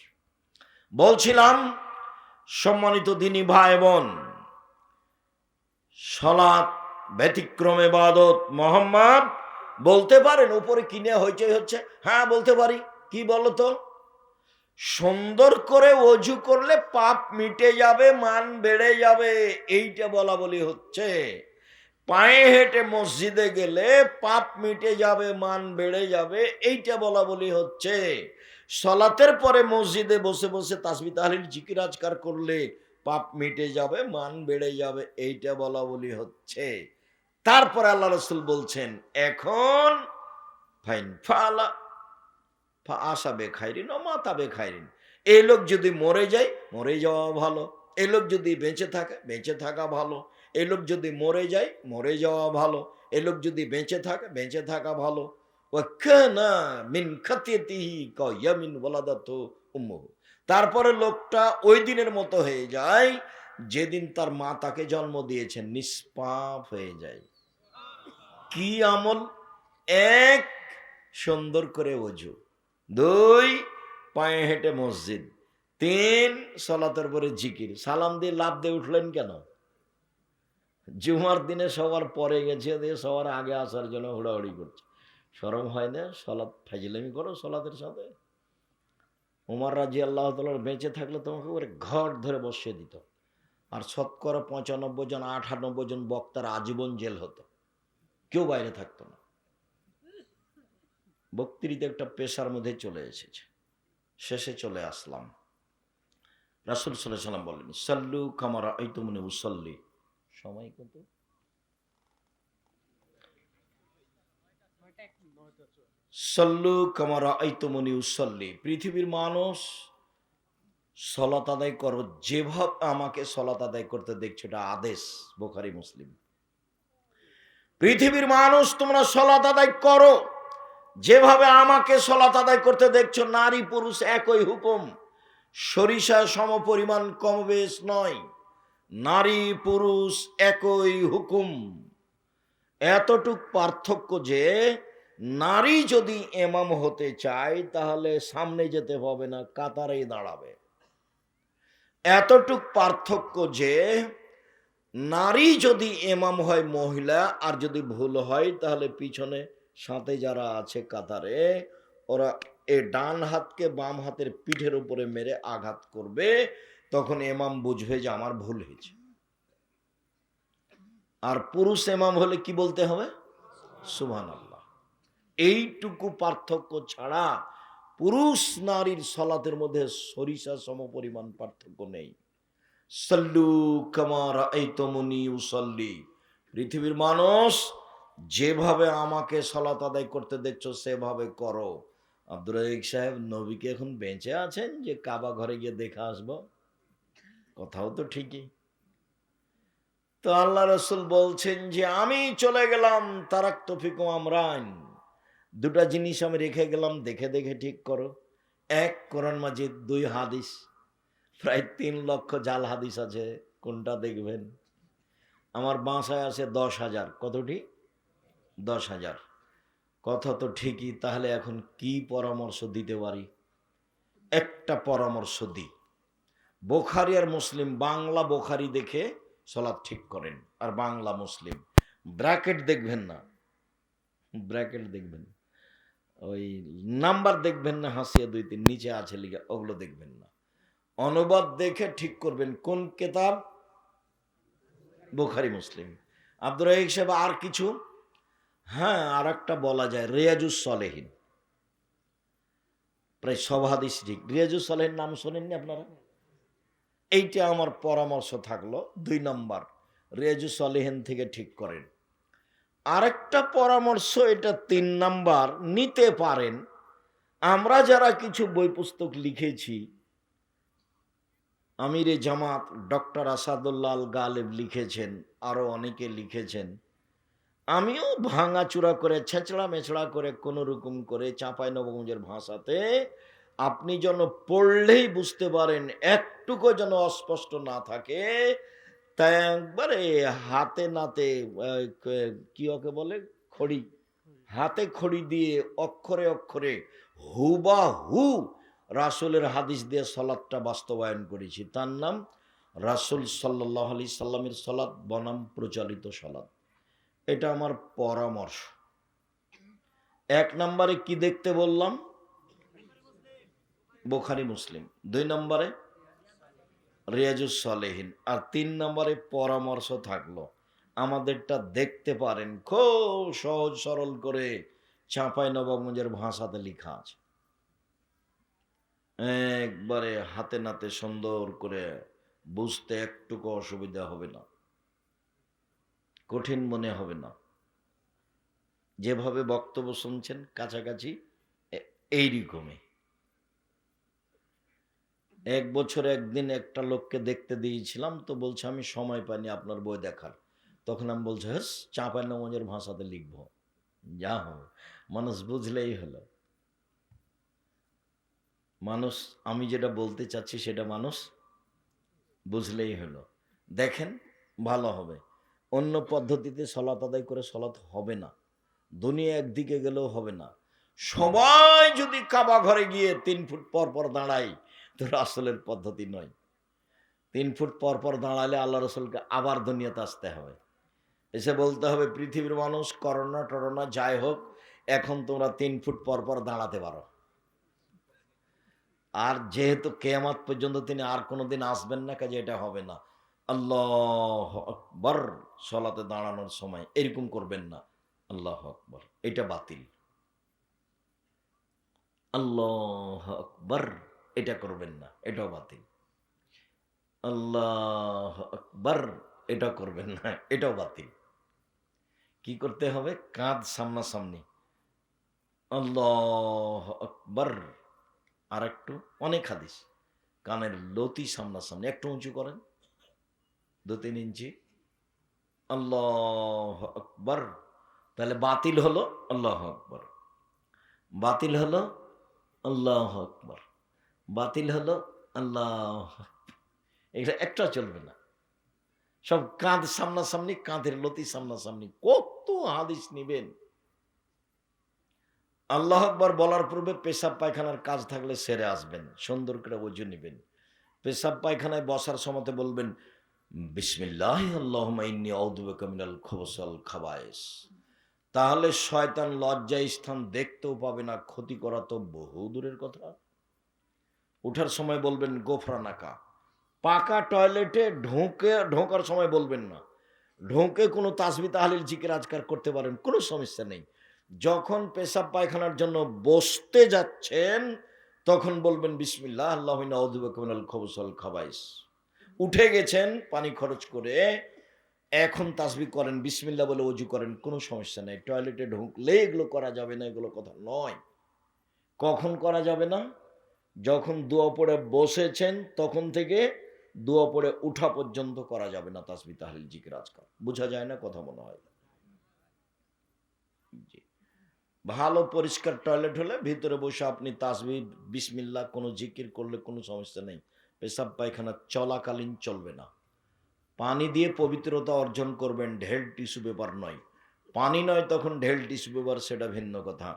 বলছিলাম সম্মানিত দিনী ভাই বোন, সালাত ব্যতিক্রম ইবাদত। মুহাম্মদ বলতে পারেন উপরে কিনে হইচই হচ্ছে? হ্যাঁ বলতে পারি। কি বলো তো? সুন্দর করে অজু করলে পাপ মিটে যাবে, মান বেড়ে যাবে, এইটা বলা বলি হচ্ছে। পায়ে হেঁটে মসজিদে গেলে পাপ মিটে যাবে, মান বেড়ে যাবে, এইটা বলা বলি হচ্ছে। সলাতের পরে মসজিদে বসে বসে তাসবিহ তাহলিল জিকির আজকার করলে পাপ মিটে যাবে, মান বেড়ে যাবে, এইটা বলা বলি হচ্ছে। তারপরে আল্লাহ রসুল বলছেন, এখন ফাইন ফালা আশা বেখাইরিন ও মাতা বেখাইরিন, এই লোক যদি মরে যায়, মরে যাওয়া ভালো। এই লোক যদি বেঁচে থাকে, বেঁচে থাকা ভালো। এই লোক যদি মরে যায়, মরে যাওয়া ভালো। এই লোক যদি বেঁচে থাকে, বেঁচে থাকা ভালো। তারপরে লোকটা ওই দিনের মতো হয়ে যায় যেদিন তার মা তাকে জন্ম দিয়েছেন, নিষ্পাপ হয়ে যায়। কি আমল? এক, সুন্দর করে ওযু। দুই, পায়ে হেঁটে মসজিদ। তিন, সালাতের পরে জিকির। সালাম দিয়ে লাফ দিয়ে উঠলেন কেন? জুমার দিনে সবার পরে গেছে, দিয়ে সবার আগে আসার জন্য হুড়াহুড়ি করছে। শরম হয় না? সলাৎ ফাজিলামি করো সলাতের সাথে। উমর রাদিয়াল্লাহু তাআলা বেঁচে থাকলে তোমাকে ওরে ঘর ধরে বসিয়ে দিত, আর শতকরা ৯৫ জন ৯৮ জন বক্তার আজীবন জেল হতো, কেউ বাইরে থাকতো না। বক্তৃতা একটা পেশার মধ্যে চলে এসেছে। শেষে চলে আসলাম। রাসূল সাল্লাল্লাহু আলাইহি ওয়াসাল্লাম বলেন, সাল্লু কামা রাআইতুমুনি উসাল্লি। সময় কত? সাল্লু কামা রাআইতুমুনি উসাল্লি। পৃথিবীর মানুষ, সালাত আদায় করো যেভাবে আমাকে সালাত আদায় করতে দেখছো, এটা আদেশ। বুখারী মুসলিম। পৃথিবীর মানুষ, তোমরা সালাত আদায় করো যেভাবে আমাকে সালাত আদায় করতে দেখছো। নারী পুরুষ একই হুকুম, সরিষা সমপরিমাণ কমবেশ নয়। নারী পুরুষ একই হুকুম। এতটুক পার্থক্য যে নারী যদি ইমাম হতে চায় তাহলে সামনে যেতে হবে না, কাতারেই দাঁড়াবে। এতটুক পার্থক্য যে নারী যদি ইমাম হয় মহিলা, আর যদি ভুল হয় তাহলে পিছনে সাথে যারা আছে কাতারে, ওরা এ ডান হাতকে বাম হাতের পিঠের উপরে মেরে আঘাত করবে, তখন ইমাম বুঝবে যে আমার ভুল হয়েছে। আর পুরুষ ইমাম হলে কি বলতে হবে? সুবহানাল্লাহ। এইটুকু পার্থক্য ছাড়া পুরুষ নারীর সালাতের মধ্যে সরিষা সমপরিমাণ পার্থক্য নেই। সাল্লু কামা রাআইতুমুনি উসাল্লি। পৃথিবীর মানুষ, যেভাবে আমাকে সালাত আদায় করতে দেখছো সেভাবে করো। আব্দুর রাজ্জাক সাহেব, নবী কি এখন বেঁচে আছেন যে কাবা ঘরে গিয়ে দেখে আসবো? কথাও তো ঠিকই। তো আল্লাহ রসুল বলছেন যে আমি চলে গেলাম, তারাক্তু ফিকুম আমরান, দুটা জিনিস আমি রেখে গেলাম, দেখে দেখে ঠিক করো। এক, কোরআন মাজিদ। দুই, হাদিস। প্রায় ৩ লক্ষ জাল হাদিস আছে, কোনটা দেখবেন? আমার বাসায় আছে ১০,০০০। কতটি? ১০,০০০। কথা তো ঠিকই। তাহলে এখন কি পরামর্শ দিতে পারি? একটা পরামর্শ দিই। বুখারী আর মুসলিম, বাংলা বুখারী দেখে সালাত ঠিক করেন, আর বাংলা মুসলিম। ব্র্যাকেট দেখবেন না, ব্র্যাকেট দেখবেন, ওই নাম্বার দেখবেন না, হাসিয়া ২-৩ নিচে আছে লিখা, ওগুলো দেখবেন না। অনুবাদ দেখে ঠিক করবেন কোন কিতাব। বুখারী মুসলিম। আব্দুর রাজ্জাক সাহেব, আর কিছু? হ্যাঁ, আর একটা বলা যায়, রিয়াজুস সলেহিন। প্রায় সব হাদিস ঠিক। রিয়াজুস সলেহিন নাম শোনেননি আপনারা? এইটা আমার পরামর্শ থাকলো। ২ নম্বর, রিয়াজুস সলেহিন থেকে ঠিক করেন। আরেকটা পরামর্শ, এটা ৩ নাম্বার, নিতে পারেন। আমরা যারা কিছু বই পুস্তক লিখেছি, আমিরে জামাত ডক্টর আসাদুল্লাহ আল গালেব লিখেছেন, আরো অনেকে লিখেছেন। আমিও ভাঙাচুরা করে, ছেঁচড়া মেছড়া করে, কোনো রকম করে চাঁপাইনবাবগঞ্জের ভাষাতে আপনি যেন পড়লেই বুঝতে পারেন, একটুকু যেন অস্পষ্ট না থাকে, তাই একবারে হাতে নাতে, কি ওকে বলে, খড়ি, হাতে খড়ি দিয়ে অক্ষরে অক্ষরে হুবাহু রাসূলের হাদিস দিয়ে সালাতটা বাস্তবায়ন করেছি। তার নাম রাসূল সাল্লাল্লাহু আলাইহি সাল্লামের সালাত বনাম প্রচলিত সালাত। এটা আমার পরামর্শ। ১ নম্বরে কি দেখতে বললাম? বুখারী মুসলিম। 2 নম্বরে রিয়াজুস সালেহিন। আর 3 নম্বরে পরামর্শ থাকলো, আমাদেরটা দেখতে পারেন, খুব সহজ সরল করে চাঁপাইনবাবগঞ্জের ভাষাতে লেখা আছে, একবারে হাতে নাতে সুন্দর করে, বুঝতে একটুকু অসুবিধা হবে না, কঠিন মনে হবে না। যেভাবে বক্তব্য শুনছেন কাছাকাছি এইরকমই। 1 বছর একদিন একটা লোককে দেখতে দিয়েছিলাম, তো বলছে আমি সময় পাইনি আপনার বই দেখার। তখন আমি বলছি হ্যাঁ, চাঁপাইনবাবগঞ্জের ভাষাতে লিখবো, যা হবে, মানুষ বুঝলেই হলো। মানুষ, আমি যেটা বলতে চাচ্ছি সেটা মানুষ বুঝলেই হলো। দেখেন, ভালো হবে। অন্য পদ্ধতিতে সলাত আদায় করে সলাত হবে না, দুনিয়া একদিকে গেলেও হবে না। সবাই যদি কাবা ঘরে গিয়ে 3 ফুট পর পর দাঁড়াই, তো রাসূলের পদ্ধতি নয়। 3 ফুট পর পর দাঁড়ালে আল্লাহ রসুলকে আবার দুনিয়াতে আসতে হবে, এসে বলতে হবে পৃথিবীর মানুষ, করোনা টরোনা যাই হোক, এখন তোমরা 3 ফুট পর পর দাঁড়াতে পারো। আর যেহেতু কিয়ামত পর্যন্ত তিনি আর কোনোদিন আসবেন না, কাজে এটা হবে না। আল্লাহু আকবার, সলাতে দাঁড়ানোর সময় এরকম করবেন না, আল্লাহু আকবার, এটা বাতিল। আল্লাহু আকবার, এটা করবেন না, এটাও বাতিল। আল্লাহু আকবার, এটা করবেন না, এটাও বাতিল। কি করতে হবে? কাঁধ সামনাসামনি, আল্লাহু আকবার। আর একটু, অনেক হাদিস, কানের লতি সামনাসামনি, একটু উঁচু করেন 2-3 ইঞ্চি, আল্লাহু আকবার। তাহলে বাতিল হলো আল্লাহু আকবার, বাতিল হলো আল্লাহু আকবার, বাতিল হলো আল্লাহ। এটা একটা চলবে না, সব কাঁধ সামনাসামনি, কাঁধের লতি সামনাসামনি। কত হাদিস নিবেন? আল্লাহ আকবার বলার পূর্বে পেশাব পায়খানার কাজ থাকলে সেরে আসবেন, সুন্দর করে ওযু নিবেন। পেশাব পায়খানায় বসার সময় বলবেন বিসমিল্লাহ আল্লাহুম্মা ইন্নী আউযু বিকা মিনাল খুবুসি ওয়াল খাবায়েস। তাহলে শয়তান লজ্জায় স্থান দেখতেও পাবে না, ক্ষতি করা তো বহু দূরের কথা। উঠার সময় বলবেন গোফরানাকা। পাকা টয়লেটে ঢোকার সময় বলবেন না, ঢোকে কোনো তাসবিহ তাহলিল জিকির আজকার করতে পারেন, কোনো সমস্যা নেই। যখন পেশাব পায়খানার জন্য বসতে যাচ্ছেন, তখন বলবেন বিসমিল্লাহ আল্লাহুম্মা ইন্নী আউযু বিকা মিনাল খুবুসি ওয়াল খাবায়েস। উঠে গেছেন পানি খরচ করে, এখন তাসবিহ করেন, বিসমিল্লাহ বলে ওযু করেন, কোনো সমস্যা নেই। টয়লেটে ঢুকলে এগুলো করা যাবে না, এগুলো কথা নয়। কখন করা যাবে না? যখন দোয়া পড়ে বসেছেন তখন থেকে দোয়া পড়ে উঠা পর্যন্ত করা যাবে না তাসবিহ তাহলিল জিকির আজকার। বোঝা যায় না কথা মনে হয়? জি। ভালো পরিষ্কার টয়লেট হলে ভিতরে বসে আপনি তাসবিহ বিসমিল্লাহ কোনো জিকির করলে কোনো সমস্যা নেই। পেশাব পায়খানা চলাকালীন চলবে না। পানি দিয়ে পবিত্রতা অর্জন করবেন, ঢেল টিস্যু পেপার নয়। পানি নয় তখন ঢেল টিস্যু পেপার, সেটা ভিন্ন কথা।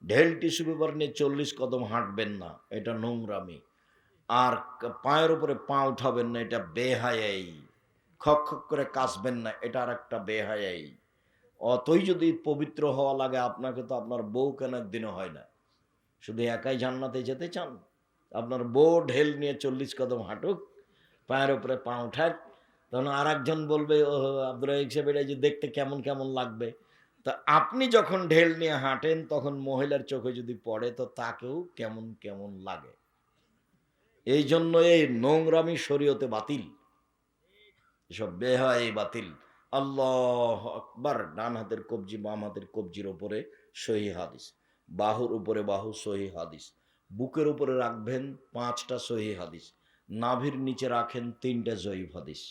ঢেল টিস্যু পেপার নিয়ে 40 কদম হাঁটবেন না, এটা নোংরামি। আর পায়ের উপরে পা উঠাবেন না, এটা বেহায়াই। খক খক করে কাশবেন না, এটা আর একটা বেহায়াই। অতই যদি পবিত্র হওয়া লাগে আপনাকে, তো আপনার বউ কেন একদিনও হয় না? শুধু একাই জান্নাতে যেতে চান? আপনার বউ ঢেল নিয়ে 40 কদম হাঁটুক, পায়ের উপরে পা উঠাক, তখন আর একজন বলবে ও আব্দুর রাজ্জাক সাহেব এটা যে দেখতে কেমন কেমন লাগবে। তা আপনি যখন ঢেল নিয়ে হাঁটেন তখন মহিলার চোখে যদি পড়ে, তো তাকেও কেমন কেমন লাগে। এই জন্য এই নোংরামি শরীয়তে বাতিল, এসব বেহাই বাতিল। আল্লাহ আকবার। ডান হাতের কবজি বাম হাতের কবজির ওপরে, সহিহ হাদিস। বাহুর উপরে বাহু, সহিহ হাদিস। বুকের উপরে রাখবেন 5টা সহিহ হাদিস। নাভির নিচে রাখেন 3টা জয়ীফ হাদিস।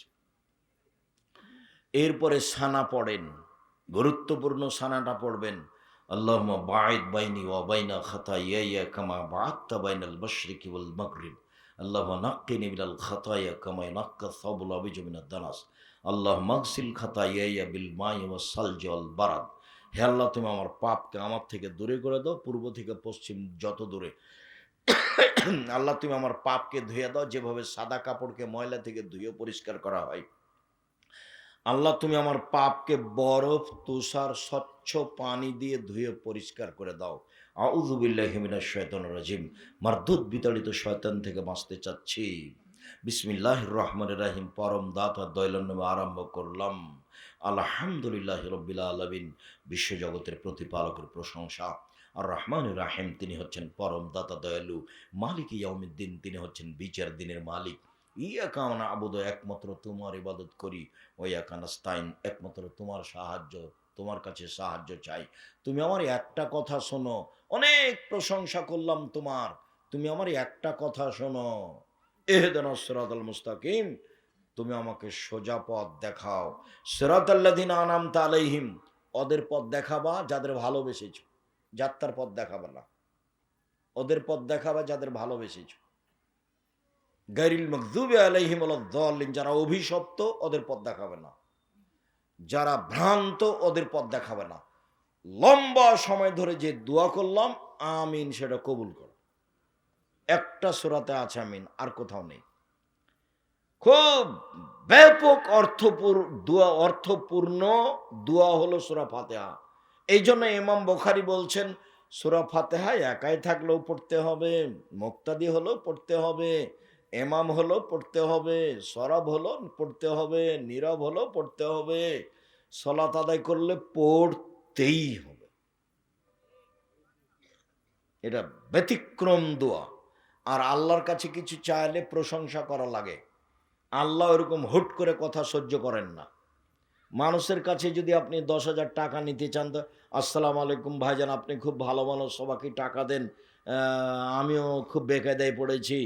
এরপরে সানা পড়েন, গুরুত্বপূর্ণ সানাটা পড়বেন। আল্লাহুম্মা বাঈদ বাইনি ওয়া বাইনা খাতায়ায়া কামা বা'আদতা বাইনাল মাশরিকি ওয়াল মাগরিব। আল্লাহুম্মা নাক্কিনি মিনাল খাতায়া কামা ইয়ানক্কা সাবুল আবিজু মিনাদ দানাস। আল্লাহুম্মা আগসিল খাতায়ায়া বিল মাই ওয়াস সালজি ওয়াল বারাদ। হে আল্লাহ, তুমি আমার পাপকে আমার থেকে দূরে করে দাও, পূর্ব থেকে পশ্চিম যত দূরে। আল্লাহ, তুমি আমার পাপকে ধুয়ে দাও, যেভাবে সাদা কাপড়কে ময়লা থেকে ধুয়ে পরিষ্কার করা হয়। আল্লাহ, তুমি আমার পাপকে বরফ তুষার স্বচ্ছ পানি দিয়ে ধুয়ে পরিষ্কার করে দাও। আউযু বিল্লাহি মিনাশ শাইতানির রাজিম। মারদুদ বিতাড়িত শয়তান থেকে বাঁচতে চাচ্ছি। বিসমিল্লাহির রহমানির রহিম। পরম দাতা দয়ালুর নামে আরম্ভ করলাম। আলহামদুলিল্লাহি রাব্বিল আলামিন। বিশ্বজগতের প্রতিপালকের প্রশংসা। আর রহমানির রাহিম, তিনি হচ্ছেন পরম দাতা দয়ালু। মালিক ইয়াউমিদ্দিন, তিনি হচ্ছেন বিচার দিনের মালিক। ইয়াকা না'বুদু, একমাত্র তোমার ইবাদত করি। ওয়া ইয়াকা নাস্তাইন, একমাত্র তোমার সাহায্য, তোমার কাছে সাহায্য চাই। তুমি আমার একটা কথা শোনো। অনেক প্রশংসা করলাম তোমার, তুমি আমার একটা কথা শোনো। ইহদিনাস সিরাতাল মুস্তাকিম, তুমি আমাকে সোজা পথ দেখাও। সিরাতাল্লাযিনা আনআমতা আলাইহিম, ওদের পথ দেখাবা যাদের ভালোবেসেছো, যাত্রার পথ দেখাবা না। ওদের পথ দেখাবা যাদের ভালোবেসেছো। গায়রিল মাগযুবি আলাইহিম ওয়ালাদ-দাল্লিন, যারা অভিশপ্ত ওদের পথ দেখাবে না, যারা ভ্রান্ত ওদের পথ দেখাবে না। লম্বা সময় ধরে যে দোয়া করলাম আমিন, সেটা কবুল করো। একটা সূরাতে আছে আমিন, আর কোথাও নেই। খুব ব্যাপক অর্থপূর্ণ দোয়া হলো সূরা ফাতিহা। এই জন্য ইমাম বুখারী বলছেন সূরা ফাতিহা একাই থাকলেও পড়তে হবে, মুক্তাদি হলেও পড়তে হবে, ইমাম হলেও পড়তে হবে, সরব হলেও পড়তে হবে, নীরব হলেও পড়তে হবে, সালাত আদায় করলে পড়তেই হবে। এটা ব্যতিক্রম দোয়া। আর আল্লাহর কাছে কিছু চাইলে প্রশংসা করা লাগে। আল্লাহ এরকম হুট করে কথা সহ্য করেন না। মানুষের কাছে যদি আপনি 10,000 টাকা নিতে চান, তো আসসালামু আলাইকুম ভাইজান, আপনি খুব ভালো মানুষ, সবাইকে টাকা দেন, আমিও খুব বেকায়দায় পড়েছি,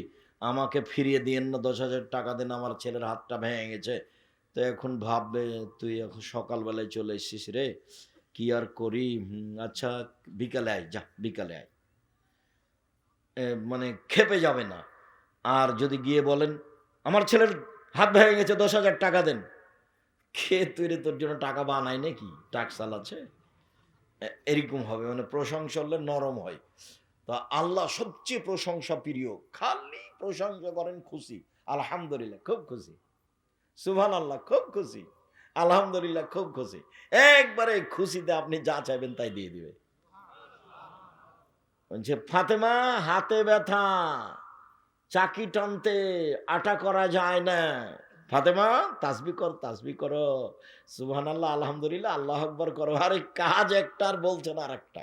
আমাকে ফিরিয়ে দিয়েন না, 10,000 টাকা দেন, আমার ছেলের হাতটা ভেঙে গেছে। তো এখন ভাববে তুই এখন সকালবেলায় চলে এসেছিস রে, কি আর করি, আচ্ছা বিকালে আয়, যা বিকালে আয়। মানে খেপে যাবে না। আর যদি গিয়ে বলেন আমার ছেলের হাত ভেঙে গেছে, 10,000 টাকা দেন, কে তুই রে, তোর জন্য টাকা বানায় নাকি, টাকসাল আছে? এরকম হবে। মানে প্রশংসা হলে নরম হয়। তা আল্লাহ সবচেয়ে প্রশংসা প্রিয়। খালি প্রশংসা করেন, খুশি, আলহামদুলিল্লাহ খুব খুশি, সুবহানাল্লাহ খুব খুশি, আলহামদুলিল্লাহ খুব খুশি। একবারে খুশিতে আপনি যা চাইবেন তাই দিয়ে দিবে। বলছে ফাতেমা হাতে ব্যথা, চাকি টানতে আটা করা যায় না, ফাতেমা তাসবিহ কর, তাসবিহ করো, সুবহানাল্লাহ আলহামদুলিল্লাহ আল্লাহু আকবার করো। আরে কাজ একটা আর বলছেন আর একটা।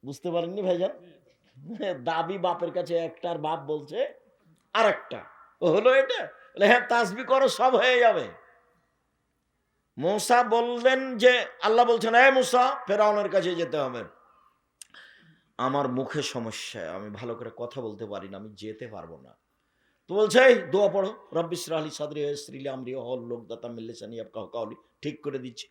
বুঝতে পারেননি ভাইজান? দাবি বাপের কাছে একটা, আর বাপ বলছে আর একটা। হলো এটা? হ্যাঁ তাসবিহ করো, সব হয়ে যাবে। মূসা বললেন যে, আল্লাহ বলছেন এ মূসা ফেরাউনের কাছে যেতে হবে। আমার মুখে সমস্যা, আমি ভালো করে কথা বলতে পারি না, আমি যেতে পারবো না। তো বলছে এই দোয়া পড়ো, রব্বিশ রাহলি সাদরি ওয়াসসির লি আমরি ওয়াহলুল উকদাতাম মিন লিসানি ইয়াফকাহু কাওলি, ঠিক করে দিচ্ছি।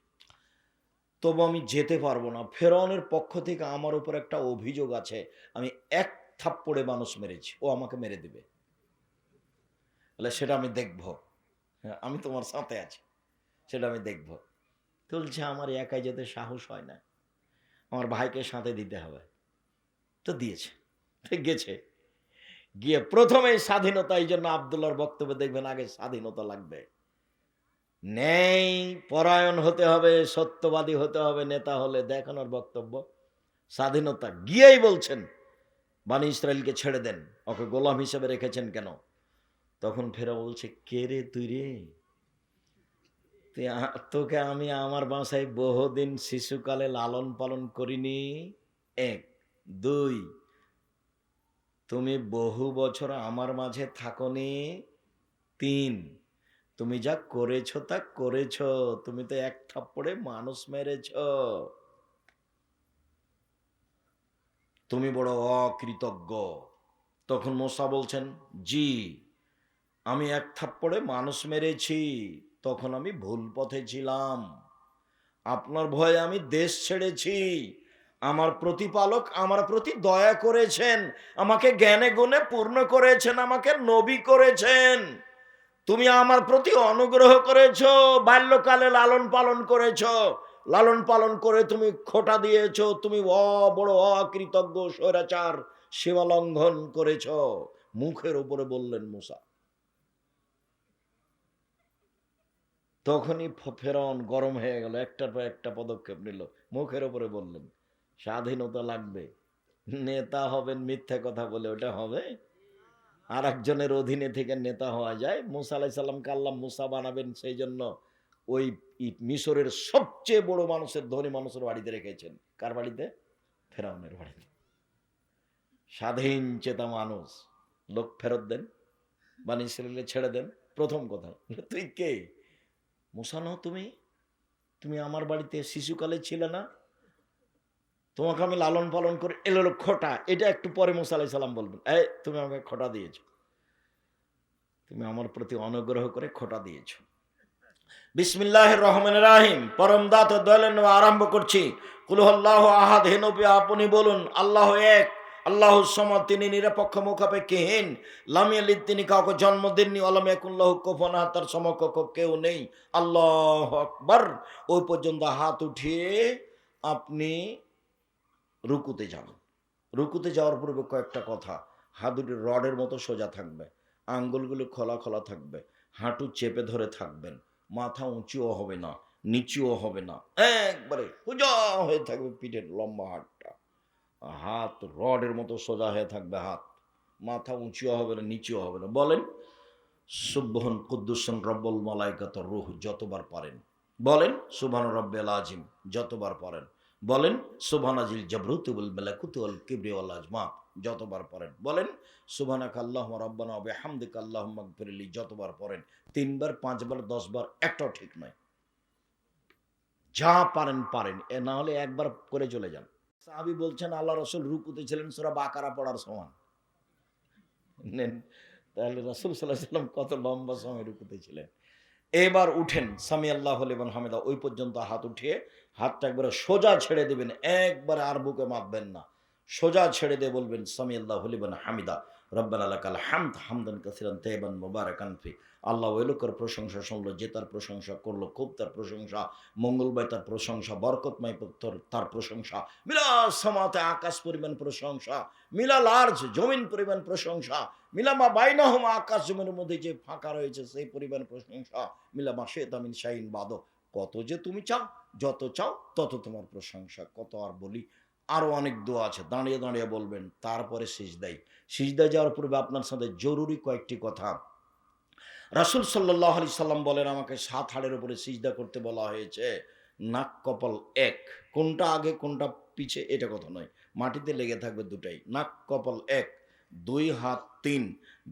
তবু আমি যেতে পারবো না। ফেরাউনের পক্ষ থেকে আমার উপর একটা অভিযোগ আছে, আমি এক থাপ্পড়ে মানুষ মেরেছি, ও আমাকে মেরে দিবে। বলে সেটা আমি দেখব। হ্যাঁ, আমি তোমার সাথে আছি, সেটা আমি দেখব। বলছে আমার একাই যেতে সাহস হয় না, আমার ভাইকে সাথে দিতে হবে। তো দিয়েছে, গেছে। গিয়ে প্রথমেই স্বাধীনতা, এই জন্য আব্দুল্লাহর বক্তব্য দেখবেন আগে স্বাধীনতা লাগবে, ন্যায় পরায়ণ হতে হবে, সত্যবাদী হতে হবে নেতা হলে, দেখানোর বক্তব্য স্বাধীনতা। গিয়েই বলছেন বানি ইসরায়েলকে ছেড়ে দেন, ওকে গোলাম হিসেবে রেখেছেন কেন? তখন ফেরা বলছে কে রে তুই রে, তোকে আমি আমার বাসায় বহুদিন শিশুকালে লালন পালন করিনি? এক। দুই, তুমি বহু বছর আমার মাঝে থাকনি? তিন, তুমি যা করেছো তা করেছো, তুমি তো এক থাপ্পড়ে মানুষ মেরেছ, তুমি বড় অকৃতজ্ঞ। তখন মূসা বলছেন জি, আমি এক থাপ্পড়ে মানুষ মেরেছি, তখন আমি ভুল পথে ছিলাম, আপনার ভয়ে আমি দেশ ছেড়েছি, আমার প্রতিপালক আমার প্রতি দয়া করেছেন, আমাকে জ্ঞানে গুণে পূর্ণ করেছেন, আমাকে নবী করেছেন, তুমি আমার প্রতি অনুগ্রহ করেছ, বাল্যকালে লালন পালন করেছ, লালন পালন করে তুমি খোঁটা দিয়েছ, তুমি বড় অকৃতজ্ঞ স্বৈরাচার, সীমা লঙ্ঘন করেছ। মুখের উপরে বললেন মূসা। তখনই ফেরাউন গরম হয়ে গেল, একটার পর একটা পদক্ষেপ নিল, মুখের উপরে বললেন। স্বাধীনতা লাগবে। নেতা হবেন মিথ্যা কথা বলে, ওটা হবে? আর একজনের অধীনে থেকে নেতা হওয়া যায়? মুসা আলাইহিস সালামকে আল্লাহ মুসা বানাবেন, সেই জন্য ওই মিশরের সবচেয়ে বড় মানুষের, ধনী মানুষের বাড়িতে রেখেছেন। কার বাড়িতে? ফেরাউনের বাড়িতে। স্বাধীন চেতা মানুষ। লোক ফেরত দেন, বানি ইসরাইলে ছেড়ে দেন। প্রথম কথা, তুই কে? মুসা নও তুমি? তুমি আমার বাড়িতে শিশুকালে ছিলে না? তোমাকে আমি লালন পালন করে এলো খোটা। এটা একটু পরে মুসা আলাইহিস সালাম বলবেন, এই তুমি আমাকে খোটা দিয়েছো, তুমি আমার প্রতি অনুগ্রহ করে খোটা দিয়েছো। বিসমিল্লাহির রহমানির রহিম। পরম দাতা দয়ালু নামে আরম্ভ করছি। কুল হুয়াল্লাহু আহাদ। হে নবী আপনি বলুন, আল্লাহ এক, আল্লাহু সামাদ, তিনি নিরপেক্ষ মুখাপেক্ষীহীন। লাম ইয়ালিদ, তিনি কাউকে জন্ম দেননি। ওয়ালাম ইয়াকুল লাহু কুফুয়ান আহাদ, তার সমকক্ষ কেউ নেই। আল্লাহু আকবার। ওই পর্যন্ত হাত উঠিয়ে আপনি রুকুতে যান। রুকুতে যাওয়ার পূর্বে কয়েকটা কথা। হাত দুটি রডের মতো সোজা থাকবে, আঙ্গুলগুলো খোলা খোলা থাকবে, হাঁটু চেপে ধরে থাকবেন, মাথা উঁচুও হবে না নিচুও হবে না, একবারে সোজা হয়ে থাকবে পিঠের লম্বা হাতটা। হাত রডের মতো সোজা হয়ে থাকবে, হাত, মাথা উঁচুও হবে না নিচুও হবে না। বলেন সুবহান কুদ্দুসুন রব্বুল মালাইকাতুর রূহ যতবার পারেন। বলেন সুবহান রব্বিল আযীম যতবার পারেন। বলেন সুবহানাজিল জাবরুতি ওয়াল মালাকুতি ওয়াল কিবরি ওয়াল আজমা যতবার পড়েন। বলেন সুবহানাকা আল্লাহুম্মা রাব্বানা ওয়া বিহামদিকা আল্লাহুম্মা ইগফিরলি যতবার পড়েন। 3 বার 5 বার 10 বার একটাও ঠিক নয়। যা পারেন পারেন, এ না হলে একবার করে চলে যান। সাহাবী বলছেন আল্লাহ রাসূল রুকুতে ছিলেন সূরা বাকারা পড়ার সমান। নেন, তাহলে রাসূল সাল্লাল্লাহু আলাইহি ওয়াসাল্লাম কত লম্বা সময় রুকুতে ছিলেন। এবার উঠেন, সামি আল্লাহু লিমান হামিদা, ওই পর্যন্ত হাত উঠিয়ে হাতটা একবারে সোজা ছেড়ে দিবেন, একবারে আর বুকে মাপবেন না। সোজা ছেড়ে দিয়ে বলবেন সামি আল্লাহু লিমান হামিদা রব্বানা লাকাল হামদ হামদান কাসিরান তাইয়িবান মুবারাকান ফি। আল্লাহ ওই লোকের প্রশংসা শুনলো যে তার প্রশংসা করলো, খুব তার প্রশংসা, মঙ্গলময় তার প্রশংসা, বরকতময় তার প্রশংসা, মিলা সামাতে আকাশ পরিমাণ প্রশংসা, মিলা লার্জ জমিন পরিমাণ প্রশংসা, মিলামা বাইনাহুমা আকাশ জমিনের মধ্যে যে ফাঁকা রয়েছে সেই পরিমাণ প্রশংসা, মিলামা শেতামিন শাইন বাদ। কত যে তুমি চাও, যত চাও তত তোমার প্রশংসা। কত আর বলি, আরো অনেক দোয়া আছে, দাঁড়িয়ে দাঁড়িয়ে বলবেন। তারপরে সিজদায়, সিজদায় যাওয়ার পূর্বে আপনার সাথে জরুরি কয়েকটি কথা। রাসূল সাল্লাল্লাহু আলাইহি সাল্লাম বলেন, আমাকে 7 হাড়ের উপরে সিজদা করতে বলা হয়েছে। নাক কপাল এক, কোনটা আগে কোনটা পিছে এটা কথা নয়, মাটিতে লেগে থাকবে দুটাই। নাক কপাল এক, 2 হাত 3,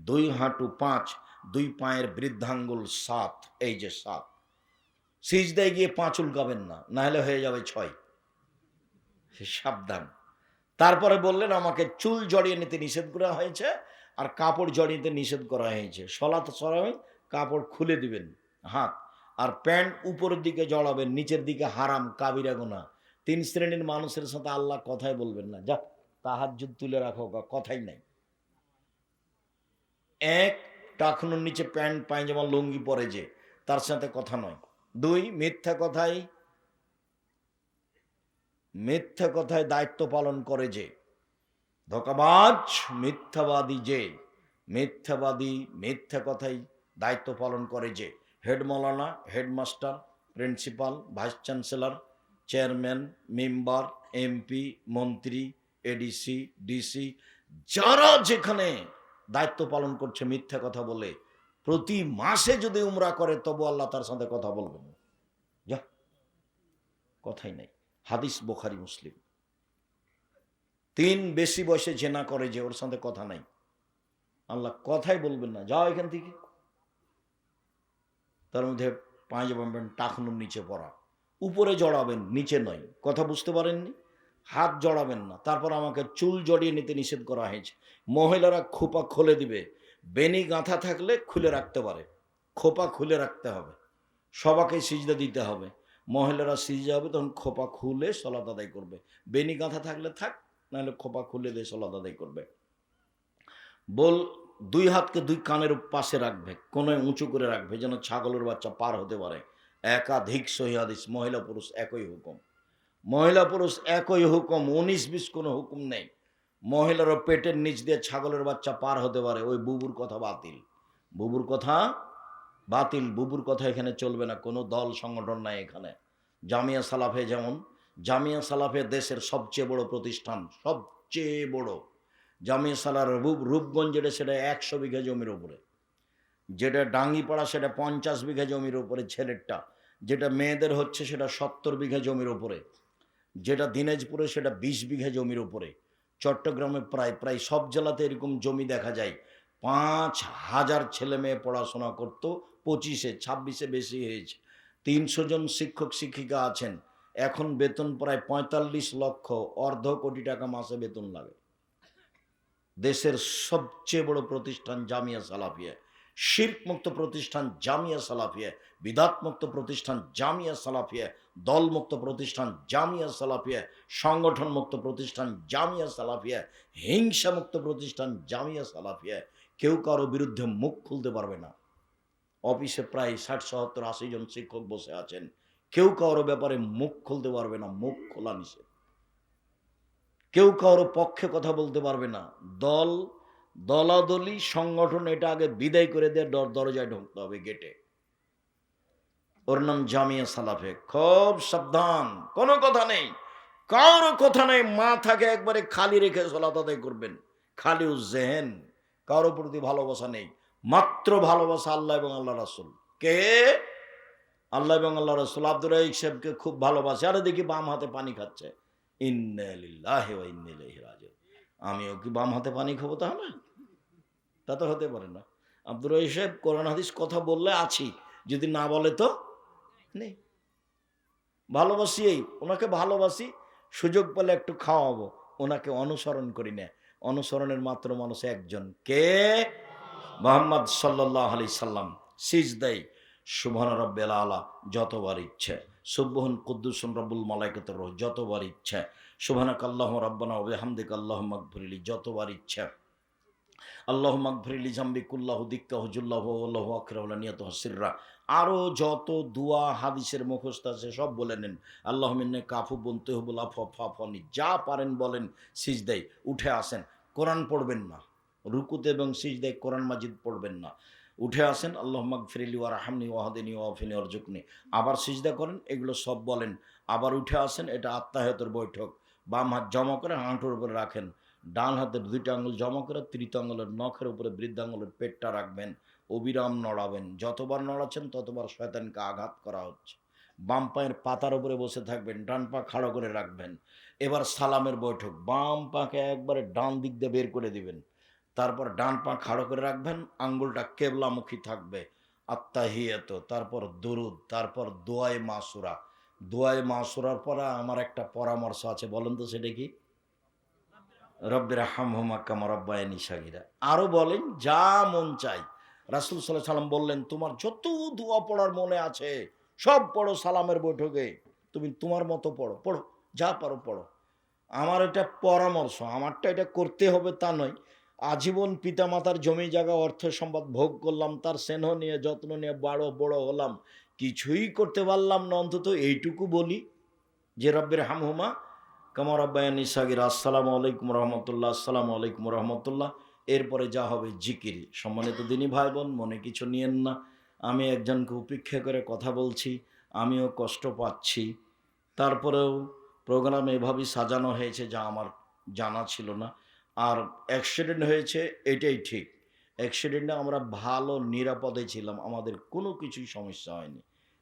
2 হাঁটু 5, 2 পায়ের বৃদ্ধাঙ্গুল 7, এই যে 7। সিজদায় গিয়ে 5 উল্কাবেন না, না হলে হয়ে যাবে 6। সাবধান। তারপরে বললেন আমাকে চুল জড়িয়ে নিতে নিষেধ করা হয়েছে আর কাপড় জড়িয়ে নিতে নিষেধ করা হয়েছে। সলাত সময় কাপড় খুলে দিবেন হাত, আর প্যান্ট উপরের দিকে জড়াবেন, নিচের দিকে হারাম, কাবিরা গুনাহ। 3 শ্রেণীর মানুষের সাথে আল্লাহ কথাই বলবেন না। যা তাহাজ্জুদ তুলে রাখো, কথাই নাই। 1, টাকনুর নিচে প্যান্ট পায়জামা লুঙ্গি পরে যে, তার সাথে কথা নয়। 2, মিথ্যা কথায় দায়িত্ব পালন করে যে, ধোঁকাবাজ মিথ্যাবাদী যে, মিথ্যাবাদী মিথ্যা কথাই দায়িত্ব পালন করে যে, হেড মৌলানা, headmaster, principal, vice chancellor, chairman, member, MP, মন্ত্রী, এডিসি, ডিসি, যারা যেখানে দায়িত্ব পালন করছে মিথ্যা কথা বলে, প্রতি মাসে যদি উমরা করে তবু আল্লাহ তার সাথে কথা বলবেন। যা কথাই নাই। হাদিস বুখারী মুসলিম। 3, বেশি বয়সে জেনা করে যে, ওর সাথে কথা নাই, আল্লাহ কথাই বলবেন না, যাও এখান থেকে। তার মধ্যে পায়জামা প্যান্ট টাকনুর নিচে পরা, উপরে জড়াবেন নিচে নয়। কথা বুঝতে পারেননি? হাত জড়াবেন না। তারপর আমাকে চুল জড়িয়ে নিতে নিষেধ করা হয়েছে। মহিলারা খোপা খুলে দিবে, বেনি গাঁথা থাকলে খুলে রাখতে পারে, খোপা খুলে রাখতে হবে। সবাকে সিজদা দিতে হবে। মহিলারা সিজদা হবে তখন খোপা খুলে সলাত আদায় করবে। বেনি গাঁথা থাকলে থাক, নাহলে খোপা খুলে দিয়ে সলাত আদায় করবে। বল 2 হাতকে 2 কানের পাশে রাখবে, কোনোয় উঁচু করে রাখবে যেন ছাগলের বাচ্চা পার হতে পারে। একাধিক সহিহ হাদিস, মহিলা পুরুষ একই হুকুম। মহিলা পুরুষ একই হুকুম, 19-20 কোনো হুকুম নেই। মহিলারও পেটের নিচ দিয়ে ছাগলের বাচ্চা পার হতে পারে। ওই বুবুর কথা বাতিল, বুবুর কথা বাতিল, বুবুর কথা এখানে চলবে না। কোনো দল সংগঠন নাই এখানে। জামিয়া সালাফে যেমন জামিয়া সালাফিয়া দেশের সবচেয়ে বড় প্রতিষ্ঠান, সবচেয়ে বড়। জামিয়া সালার রূপগঞ্জ যেটা, সেটা 100 বিঘা জমির উপরে। যেটা ডাঙ্গিপাড়া সেটা 50 বিঘা জমির উপরে ছেলেরটা। যেটা মেয়েদের হচ্ছে সেটা 70 বিঘা জমির উপরে। যেটা দিনাজপুরে সেটা 20 বিঘা জমির উপরে। চট্টগ্রামে প্রায় সব জেলাতে এরকম জমি দেখা যায়। 5000 ছেলে মেয়ে পড়াশোনা করতো, 25-এ 26-এ বেশি হয়েছে। 300 জন শিক্ষক শিক্ষিকা আছেন। এখন বেতন প্রায় 45 লক্ষ, অর্ধ কোটি টাকা মাসে বেতন লাগে। দেশের সবচেয়ে বড় প্রতিষ্ঠান জামিয়া সালাফিয়া, শিরক মুক্ত প্রতিষ্ঠান জামিয়া সালাফিয়া, বিদাত মুক্ত প্রতিষ্ঠান জামিয়া সালাফিয়া, দলমুক্ত প্রতিষ্ঠান জামিয়া সালাফিয়া, সংগঠন মুক্ত প্রতিষ্ঠান জামিয়া সালাফিয়া, হিংসা মুক্ত প্রতিষ্ঠান জামিয়া সালাফিয়া। কেউ কারো বিরুদ্ধে মুখ খুলতে পারবে না। অফিসে প্রায় 60-70-80 জন শিক্ষক বসে আছেন, কেউ কারো ব্যাপারে মুখ খুলতে পারবে না, মুখ খোলা নিষেধ। কেউ কারো পক্ষে কথা বলতে পারবে না। দলাদলি সংগঠন এটা আগে বিদায় করে দিয়ে দরজায় ঢুকতে হবে, গেটে। ওর নাম জামিয়া সালাফে। খুব সাবধান, কোনো কথা নেই, কারো কথা নেই। মাথাকে একবারে খালি রেখে সালাত আদায় করবেন, খালি জেহেন। কারো প্রতি ভালোবাসা নেই, মাত্র ভালোবাসা আল্লাহ এবং আল্লাহ রাসূল। কে? আল্লাহ এবং আল্লাহ রাসূল। আব্দুর রাজ্জাক সাহেবকে খুব ভালোবাসে। আরে দেখি বাম হাতে পানি খাচ্ছে, ইন্না লিল্লাহি ওয়া ইন্না ইলাইহি রাজিউন। আমিও কি বাম হাতে পানি খাবো? তাহলে তা তো হতে পারে না। আব্দুর রাজ্জাক সাহেব কোরআন হাদিস কথা বললে আছি, যদি না বলে তো নেই। ভালোবাসি, এই ওনাকে ভালোবাসি, সুযোগ পেলে একটু খাওয়াবো। ওনাকে অনুসরণ করি না, অনুসরণের মাত্র মানুষ একজন, কে? মুহাম্মদ সাল্লাল্লাহু আলাইহি সাল্লাম। সিজদাই সুবহান রাব্বিল আলা যতবার ইচ্ছে, সুবহুন কুদ্দুসুন রব্বুল মালাইকাতুর রূহ যতবার ইচ্ছে, সুবহানাকাল্লাহুম্মা রাব্বানা ওয়া বিহামদিকা আল্লাহুম্মা ইগফিরলি যতবার ইচ্ছে, আল্লাহুম্মা ইগফিরলি জামবি কুল্লাহু দিক্কাহু জুল্লাহু ওয়াল্লাহু আকরাহু লা নিয়াতুহু সিররা। আরও যত দোয়া হাদিসের মুখস্থ আছে সব বলে নেন। আল্লাহুম্মা ইন্নাকা আফুবুন তুহিব্বুল আফওয়া ফা'ফু আননি। যা পারেন বলেন। সিজদায় উঠে আসেন, কোরআন পড়বেন না, রুকুতে এবং সিজদায় কোরআন মাজিদ পড়বেন না। উঠে আসেন, আল্লাহুম্মা ইগফিরলি ওয়ারহামনি ওয়াহদিনি ওয়াআফিনি ওয়ারজুকনি। আবার সিজদা করেন, এগুলো সব বলেন। আবার উঠে আসেন, এটা আত্তাহিয়াতের বৈঠক। বাম হাত জমা করে হাঁটুর উপরে রাখেন, ডান হাতের 2টা আঙুল জমা করে তৃতীয় আঙুলের নখের উপরে বৃদ্ধাঙ্গুলের পেটটা রাখবেন, অবিরাম নড়াবেন। যতবার নড়াচ্ছেন ততবার শয়তানকে আঘাত করা হচ্ছে। বাম পায়ের পাতার উপরে বসে থাকবেন, ডান পা খাড়া করে রাখবেন। এবার সালামের বৈঠক, বাম পাকে একবারে ডান দিক দিয়ে বের করে দিবেন, তারপর ডান পা খাড়া করে রাখবেন, আঙ্গুলটা কেবলামুখী থাকবে। আত্তাহিয়াত, তারপর দুরুদ, তারপর দোয়ায়ে মাসুরা। দোয়ায়ে মাসুরার পরে আমার একটা পরামর্শ আছে, বলেন তো সেটা কি? রব্বির হামহুমা কামা রাব্বায়ানি সাগীরা। আরো বলেন যা মন চাই। রাসূল সাল্লাল্লাহু আলাইহি সাল্লাম বললেন, তোমার যত দোয়া পড়ার মনে আছে সব পড়ো সালামের বৈঠকে। তুমি তোমার মতো পড়ো, পড়ো, যা পারো পড়ো। আমার এটা পরামর্শ, আমারটা এটা করতে হবে তা নয়। আজীবন পিতামাতার জমি জায়গা অর্থ সম্পদ ভোগ করলাম, তার স্নেহ নিয়ে যত্ন নিয়ে বড় হলাম, কিছুই করতে পারলাম না, অন্তত এইটুকু বলি যে রব্বির হামহুমা কামা রাব্বায়ানি সাগীরা। আসসালামু আলাইকুম রহমতুল্লাহ, আসসালামু আলাইকুম রহমতুল্লাহ। এরপরে যা হবে জিকির। সম্মানিত দিনী ভাই বোন, মনে কিছু নিয়েন না, আমি একজনকে উপেক্ষা করে কথা বলছি, আমিও কষ্ট পাচ্ছি। তারপরেও প্রোগ্রাম এভাবেই সাজানো হয়েছে যা আমার জানা ছিল না। আর অ্যাক্সিডেন্ট হয়েছে এটাই ঠিক, অ্যাক্সিডেন্টে আমরা ভালো নিরাপদে ছিলাম, আমাদের কোনো কিছুই সমস্যা হয়নি।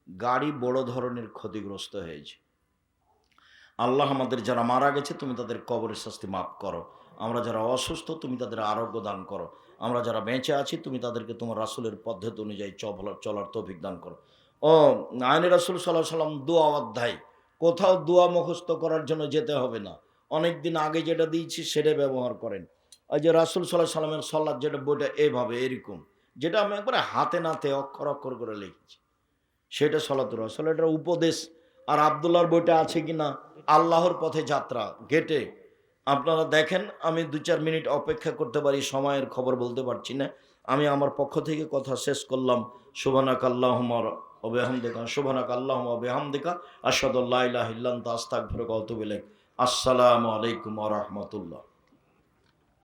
গাড়ি বড় ধরনের ক্ষতিগ্রস্ত হয়েছে। আল্লাহ আমাদের যারা মারা গেছে তুমি তাদের কবরের শাস্তি মাফ করো। আমরা যারা অসুস্থ তুমি তাদের আরোগ্য দান করো। আমরা যারা বেঁচে আছি তুমি তাদেরকে তোমার রাসূলের পদ্ধতি অনুযায়ী চলার তৌফিক দান করো। ও আইনে রাসূল সাল্লাল্লাহু আলাইহি ওয়াসাল্লাম দোয়া অধ্যায়, কোথাও দোয়া মুখস্থ করার জন্য যেতে হবে না। অনেক দিন আগে যেটা দিয়েছি সেটা ব্যবহার করেন। ওই যে রাসূল সাল্লাল্লাহু আলাইহি ওয়াসাল্লামের সালাত যেটা বইটা এভাবে এরকম, যেটা আমি একবারে হাতে নাতে অক্ষর অক্ষর করে লিখেছি, সেটা সালাতুর রাসূল, এটার উপদেশ। আর আব্দুল্লাহর বইটা আছে কিনা, আল্লাহর পথে যাত্রা, গেটে আপনারা দেখেন। আমি 2-4 মিনিট অপেক্ষা করতে পারি, সময়ের খবর বলতে পারছি না। আমি আমার পক্ষ থেকে কথা শেষ করলাম। সুবহানাকাল্লাহুম্মা ওয়া বিহামদিকা, সুবহানাকাল্লাহুম্মা ওয়া বিহামদিকা, আশহাদু আল্লা ইলাহা ইল্লা আনতা আস্তাগফিরুকা ওয়া আতুবু ইলাইক। আসসালামু আলাইকুম ওয়া রাহমাতুল্লাহ।